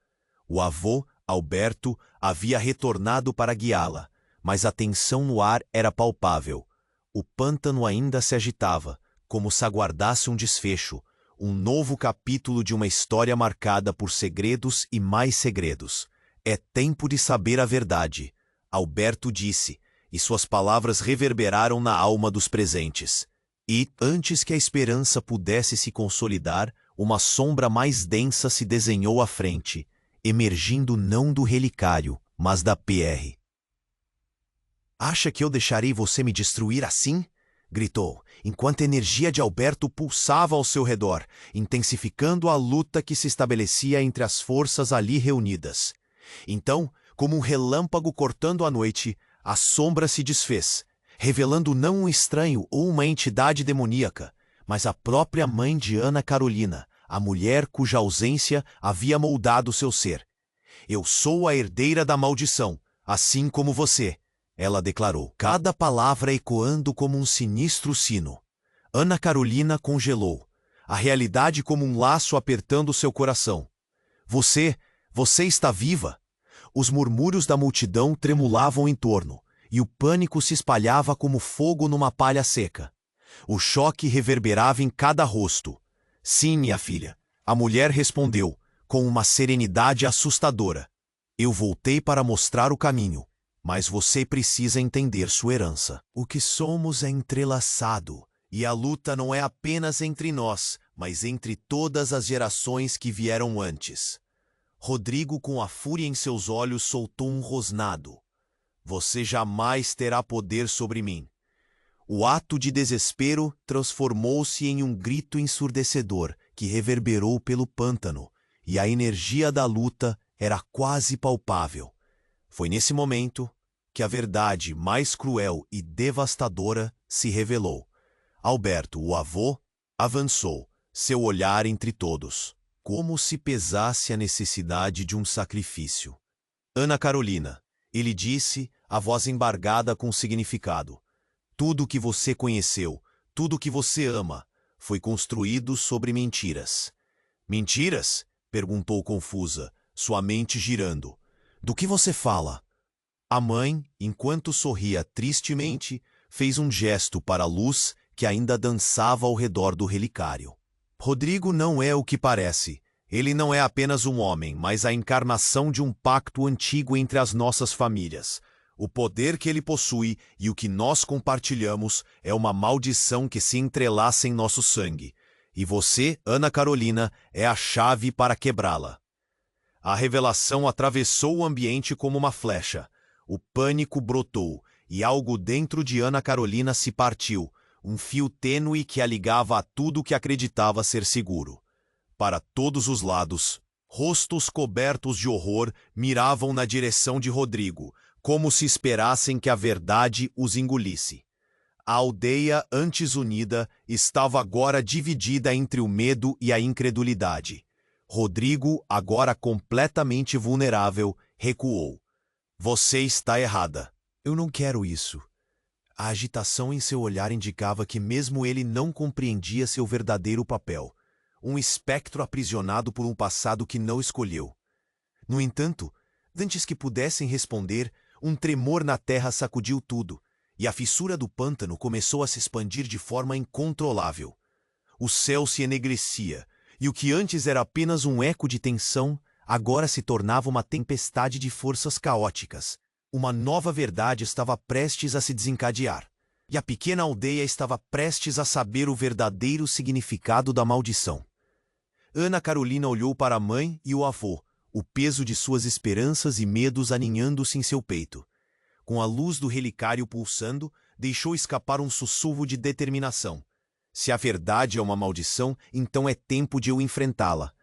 O avô, Alberto, havia retornado para guiá-la, mas a tensão no ar era palpável. O pântano ainda se agitava, como se aguardasse um desfecho, um novo capítulo de uma história marcada por segredos e mais segredos. É tempo de saber a verdade, Alberto disse, e suas palavras reverberaram na alma dos presentes. E, antes que a esperança pudesse se consolidar, uma sombra mais densa se desenhou à frente, emergindo não do relicário, mas da PR. "Acha que eu deixarei você me destruir assim?" gritou, enquanto a energia de Alberto pulsava ao seu redor, intensificando a luta que se estabelecia entre as forças ali reunidas. Então, como um relâmpago cortando a noite, a sombra se desfez, revelando não um estranho ou uma entidade demoníaca, mas a própria mãe de Ana Carolina, a mulher cuja ausência havia moldado seu ser. "Eu sou a herdeira da maldição, assim como você", ela declarou, cada palavra ecoando como um sinistro sino. Ana Carolina congelou, a realidade como um laço apertando seu coração. Você está viva?" Os murmúrios da multidão tremulavam em torno, e o pânico se espalhava como fogo numa palha seca. O choque reverberava em cada rosto. "Sim, minha filha", a mulher respondeu, com uma serenidade assustadora. "Eu voltei para mostrar o caminho, mas você precisa entender sua herança. O que somos é entrelaçado, e a luta não é apenas entre nós, mas entre todas as gerações que vieram antes." Rodrigo, com a fúria em seus olhos, soltou um rosnado. "Você jamais terá poder sobre mim." O ato de desespero transformou-se em um grito ensurdecedor que reverberou pelo pântano, e a energia da luta era quase palpável. Foi nesse momento que a verdade mais cruel e devastadora se revelou. Alberto, o avô, avançou, seu olhar entre todos, como se pesasse a necessidade de um sacrifício. "Ana Carolina", ele disse, a voz embargada com significado. "Tudo o que você conheceu, tudo o que você ama, foi construído sobre mentiras." "Mentiras?" perguntou confusa, sua mente girando. "Do que você fala?" A mãe, enquanto sorria tristemente, fez um gesto para a luz que ainda dançava ao redor do relicário. "Rodrigo não é o que parece. Ele não é apenas um homem, mas a encarnação de um pacto antigo entre as nossas famílias. O poder que ele possui e o que nós compartilhamos é uma maldição que se entrelaça em nosso sangue. E você, Ana Carolina, é a chave para quebrá-la." A revelação atravessou o ambiente como uma flecha. O pânico brotou, e algo dentro de Ana Carolina se partiu, um fio tênue que a ligava a tudo que acreditava ser seguro. Para todos os lados, rostos cobertos de horror miravam na direção de Rodrigo, como se esperassem que a verdade os engolisse. A aldeia, antes unida, estava agora dividida entre o medo e a incredulidade. Rodrigo, agora completamente vulnerável, recuou. "Você está errada. Eu não quero isso." A agitação em seu olhar indicava que mesmo ele não compreendia seu verdadeiro papel. Um espectro aprisionado por um passado que não escolheu. No entanto, antes que pudessem responder, um tremor na terra sacudiu tudo, e a fissura do pântano começou a se expandir de forma incontrolável. O céu se enegrecia, e o que antes era apenas um eco de tensão, agora se tornava uma tempestade de forças caóticas. Uma nova verdade estava prestes a se desencadear, e a pequena aldeia estava prestes a saber o verdadeiro significado da maldição. Ana Carolina olhou para a mãe e o avô, o peso de suas esperanças e medos aninhando-se em seu peito. Com a luz do relicário pulsando, deixou escapar um sussurro de determinação. "Se a verdade é uma maldição, então é tempo de eu enfrentá-la."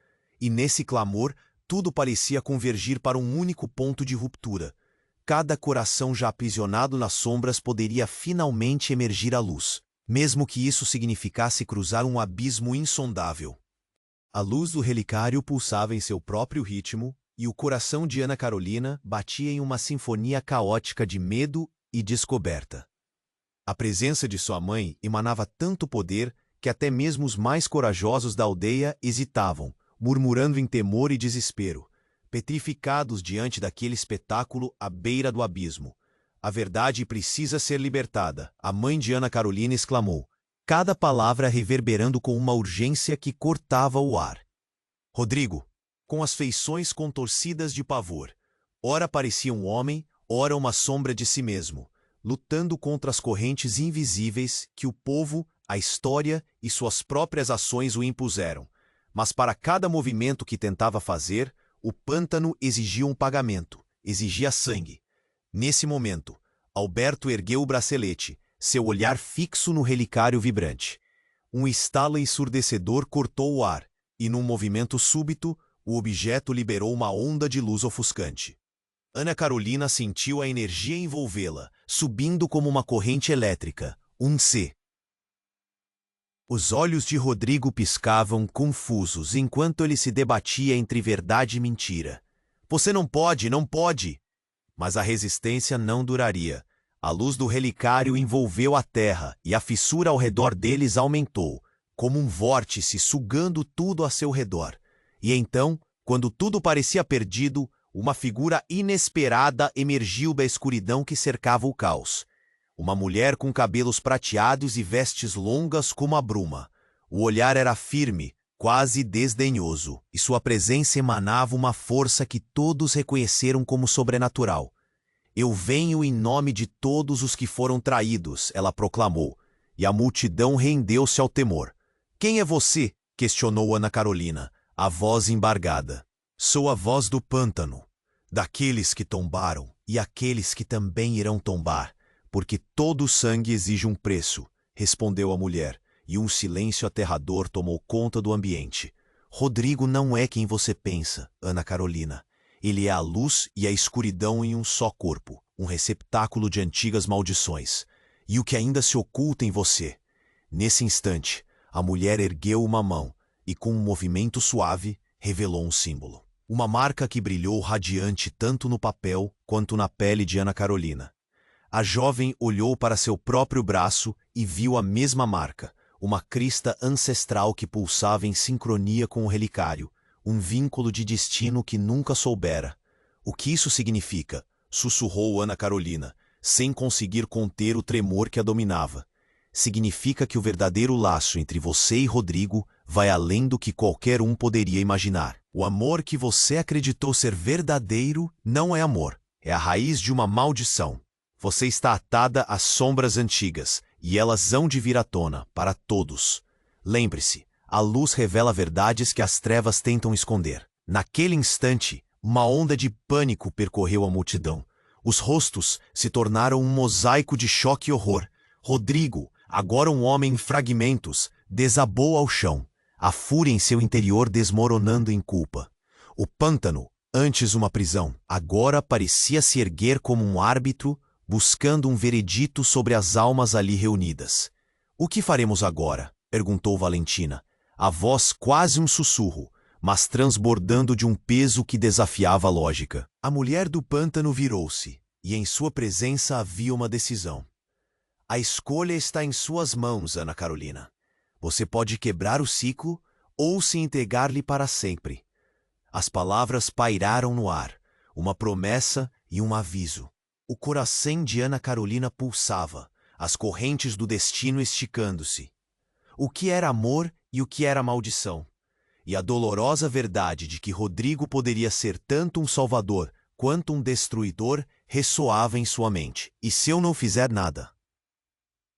E nesse clamor, tudo parecia convergir para um único ponto de ruptura. Cada coração já aprisionado nas sombras poderia finalmente emergir à luz, mesmo que isso significasse cruzar um abismo insondável. A luz do relicário pulsava em seu próprio ritmo, e o coração de Ana Carolina batia em uma sinfonia caótica de medo e descoberta. A presença de sua mãe emanava tanto poder que até mesmo os mais corajosos da aldeia hesitavam, murmurando em temor e desespero, petrificados diante daquele espetáculo à beira do abismo. A verdade precisa ser libertada, a mãe de Ana Carolina exclamou, cada palavra reverberando com uma urgência que cortava o ar. Rodrigo, com as feições contorcidas de pavor, ora parecia um homem, ora uma sombra de si mesmo, lutando contra as correntes invisíveis que o povo, a história e suas próprias ações o impuseram. Mas para cada movimento que tentava fazer, o pântano exigia um pagamento, exigia sangue. Nesse momento, Alberto ergueu o bracelete, seu olhar fixo no relicário vibrante. Um estalo ensurdecedor cortou o ar, e num movimento súbito, o objeto liberou uma onda de luz ofuscante. Ana Carolina sentiu a energia envolvê-la, subindo como uma corrente elétrica, um C. Os olhos de Rodrigo piscavam, confusos, enquanto ele se debatia entre verdade e mentira. Você não pode, não pode! Mas a resistência não duraria. A luz do relicário envolveu a terra e a fissura ao redor deles aumentou, como um vórtice sugando tudo a seu redor. E então, quando tudo parecia perdido, uma figura inesperada emergiu da escuridão que cercava o caos. Uma mulher com cabelos prateados e vestes longas como a bruma. O olhar era firme, quase desdenhoso, e sua presença emanava uma força que todos reconheceram como sobrenatural. Eu venho em nome de todos os que foram traídos, ela proclamou, e a multidão rendeu-se ao temor. Quem é você? Questionou Ana Carolina, a voz embargada. Sou a voz do pântano, daqueles que tombaram e aqueles que também irão tombar, porque todo sangue exige um preço, respondeu a mulher. E um silêncio aterrador tomou conta do ambiente. Rodrigo não é quem você pensa, Ana Carolina. Ele é a luz e a escuridão em um só corpo, um receptáculo de antigas maldições. E o que ainda se oculta em você? Nesse instante, a mulher ergueu uma mão e, com um movimento suave, revelou um símbolo. Uma marca que brilhou radiante tanto no papel quanto na pele de Ana Carolina. A jovem olhou para seu próprio braço e viu a mesma marca. Uma crista ancestral que pulsava em sincronia com o relicário, um vínculo de destino que nunca soubera. O que isso significa? Sussurrou Ana Carolina, sem conseguir conter o tremor que a dominava. Significa que o verdadeiro laço entre você e Rodrigo vai além do que qualquer um poderia imaginar. O amor que você acreditou ser verdadeiro não é amor, é a raiz de uma maldição. Você está atada às sombras antigas, e elas hão de vir à tona, para todos. Lembre-se, a luz revela verdades que as trevas tentam esconder. Naquele instante, uma onda de pânico percorreu a multidão. Os rostos se tornaram um mosaico de choque e horror. Rodrigo, agora um homem em fragmentos, desabou ao chão, a fúria em seu interior desmoronando em culpa. O pântano, antes uma prisão, agora parecia se erguer como um árbitro, buscando um veredito sobre as almas ali reunidas. O que faremos agora? Perguntou Valentina, a voz quase um sussurro, mas transbordando de um peso que desafiava a lógica. A mulher do pântano virou-se, e em sua presença havia uma decisão. A escolha está em suas mãos, Ana Carolina. Você pode quebrar o ciclo ou se entregar-lhe para sempre. As palavras pairaram no ar, uma promessa e um aviso. O coração de Ana Carolina pulsava, as correntes do destino esticando-se. O que era amor e o que era maldição? E a dolorosa verdade de que Rodrigo poderia ser tanto um salvador quanto um destruidor ressoava em sua mente. E se eu não fizer nada?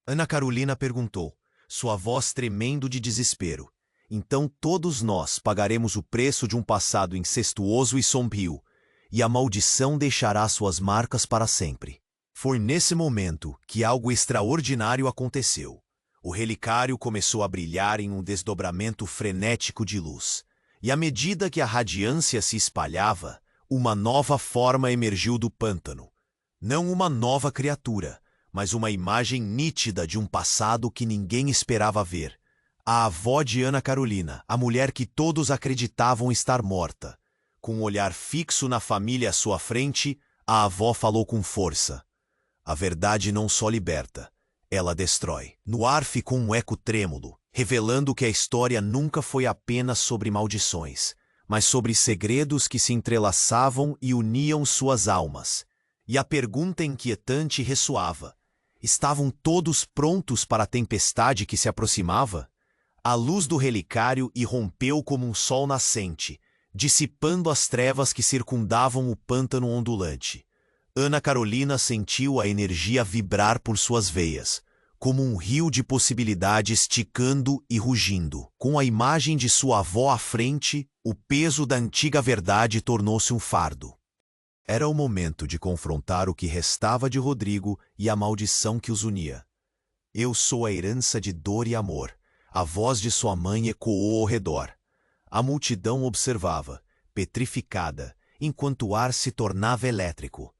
Ana Carolina perguntou, sua voz tremendo de desespero. Então todos nós pagaremos o preço de um passado incestuoso e sombrio, e a maldição deixará suas marcas para sempre. Foi nesse momento que algo extraordinário aconteceu. O relicário começou a brilhar em um desdobramento frenético de luz. E à medida que a radiância se espalhava, uma nova forma emergiu do pântano. Não uma nova criatura, mas uma imagem nítida de um passado que ninguém esperava ver. A avó de Ana Carolina, a mulher que todos acreditavam estar morta. Com um olhar fixo na família à sua frente, a avó falou com força. A verdade não só liberta, ela destrói. No ar ficou um eco trêmulo, revelando que a história nunca foi apenas sobre maldições, mas sobre segredos que se entrelaçavam e uniam suas almas. E a pergunta inquietante ressoava. Estavam todos prontos para a tempestade que se aproximava? A luz do relicário irrompeu como um sol nascente, dissipando as trevas que circundavam o pântano ondulante. Ana Carolina sentiu a energia vibrar por suas veias, como um rio de possibilidades ticando e rugindo. Com a imagem de sua avó à frente, o peso da antiga verdade tornou-se um fardo. Era o momento de confrontar o que restava de Rodrigo e a maldição que os unia. Eu sou a herança de dor e amor. A voz de sua mãe ecoou ao redor. A multidão observava, petrificada, enquanto o ar se tornava elétrico.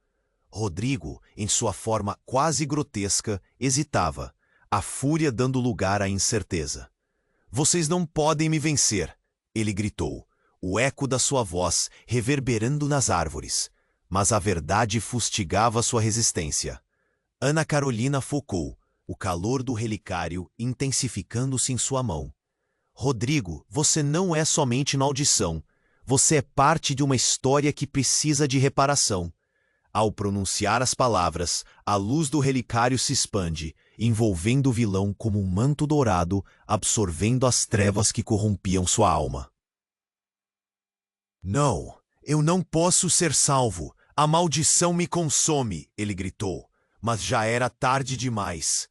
Rodrigo, em sua forma quase grotesca, hesitava, a fúria dando lugar à incerteza. Vocês não podem me vencer, ele gritou, o eco da sua voz reverberando nas árvores. Mas a verdade fustigava sua resistência. Ana Carolina focou, o calor do relicário intensificando-se em sua mão. Rodrigo, você não é somente maldição. Você é parte de uma história que precisa de reparação. Ao pronunciar as palavras, a luz do relicário se expande, envolvendo o vilão como um manto dourado, absorvendo as trevas que corrompiam sua alma. Não, eu não posso ser salvo. A maldição me consome, ele gritou, mas já era tarde demais.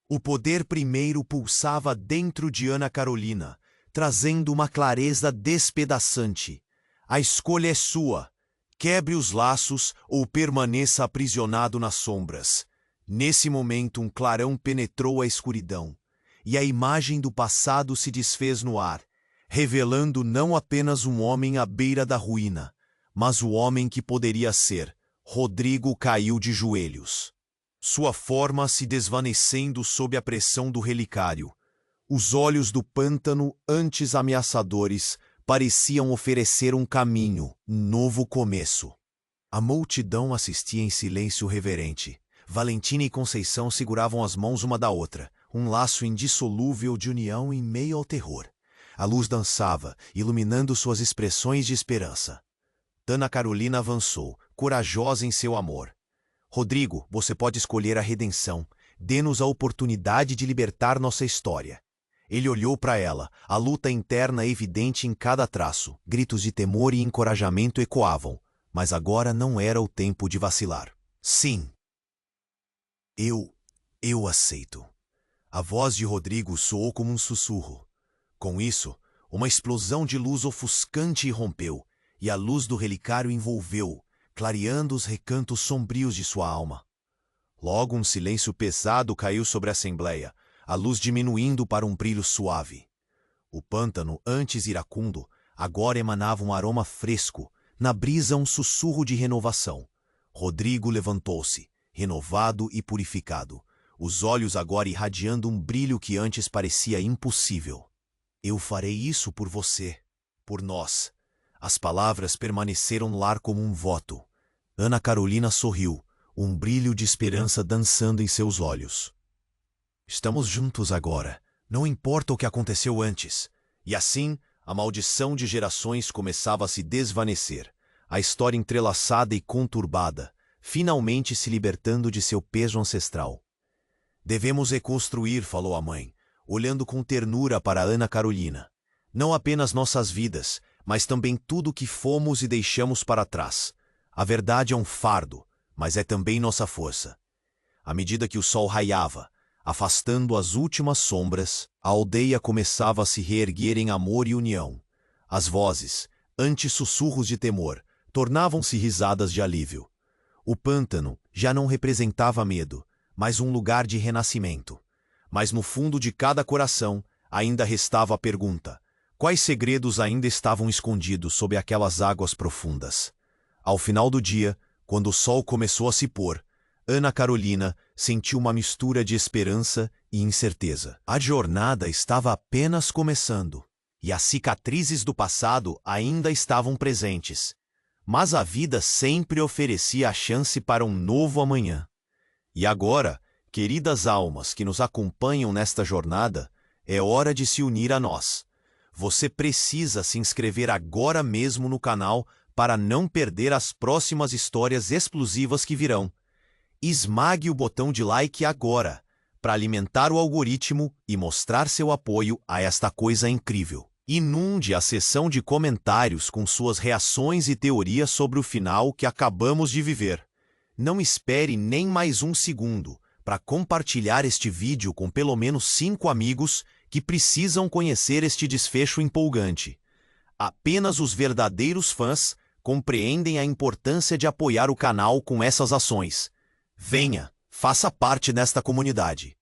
O poder primeiro pulsava dentro de Ana Carolina, trazendo uma clareza despedaçante. A escolha é sua. Quebre os laços ou permaneça aprisionado nas sombras. Nesse momento, um clarão penetrou a escuridão, e a imagem do passado se desfez no ar, revelando não apenas um homem à beira da ruína, mas o homem que poderia ser. Rodrigo caiu de joelhos. Sua forma se desvanecendo sob a pressão do relicário. Os olhos do pântano, antes ameaçadores, pareciam oferecer um caminho, um novo começo. A multidão assistia em silêncio reverente. Valentina e Conceição seguravam as mãos uma da outra, um laço indissolúvel de união em meio ao terror. A luz dançava, iluminando suas expressões de esperança. Ana Carolina avançou, corajosa em seu amor. Rodrigo, você pode escolher a redenção. Dê-nos a oportunidade de libertar nossa história. Ele olhou para ela, a luta interna evidente em cada traço. Gritos de temor e encorajamento ecoavam, mas agora não era o tempo de vacilar. Sim. Eu aceito. A voz de Rodrigo soou como um sussurro. Com isso, uma explosão de luz ofuscante irrompeu, e a luz do relicário envolveu, clareando os recantos sombrios de sua alma. Logo um silêncio pesado caiu sobre a assembleia, a luz diminuindo para um brilho suave. O pântano, antes iracundo, agora emanava um aroma fresco, na brisa um sussurro de renovação. Rodrigo levantou-se, renovado e purificado, os olhos agora irradiando um brilho que antes parecia impossível. Eu farei isso por você, por nós. As palavras permaneceram no ar como um voto. Ana Carolina sorriu, um brilho de esperança dançando em seus olhos. Estamos juntos agora, não importa o que aconteceu antes. E assim, a maldição de gerações começava a se desvanecer, a história entrelaçada e conturbada, finalmente se libertando de seu peso ancestral. Devemos reconstruir, falou a mãe, olhando com ternura para Ana Carolina. Não apenas nossas vidas, mas também tudo o que fomos e deixamos para trás. A verdade é um fardo, mas é também nossa força. À medida que o sol raiava, afastando as últimas sombras, a aldeia começava a se reerguer em amor e união. As vozes, antes sussurros de temor, tornavam-se risadas de alívio. O pântano já não representava medo, mas um lugar de renascimento. Mas no fundo de cada coração ainda restava a pergunta: quais segredos ainda estavam escondidos sob aquelas águas profundas? Ao final do dia, quando o sol começou a se pôr, Ana Carolina sentiu uma mistura de esperança e incerteza. A jornada estava apenas começando, e as cicatrizes do passado ainda estavam presentes. Mas a vida sempre oferecia a chance para um novo amanhã. E agora, queridas almas que nos acompanham nesta jornada, é hora de se unir a nós. Você precisa se inscrever agora mesmo no canal para não perder as próximas histórias explosivas que virão. Esmague o botão de like agora, para alimentar o algoritmo e mostrar seu apoio a esta coisa incrível. Inunde a seção de comentários com suas reações e teorias sobre o final que acabamos de viver. Não espere nem mais um segundo para compartilhar este vídeo com pelo menos 5 amigos que precisam conhecer este desfecho empolgante. Apenas os verdadeiros fãs compreendem a importância de apoiar o canal com essas ações. Venha, faça parte desta comunidade.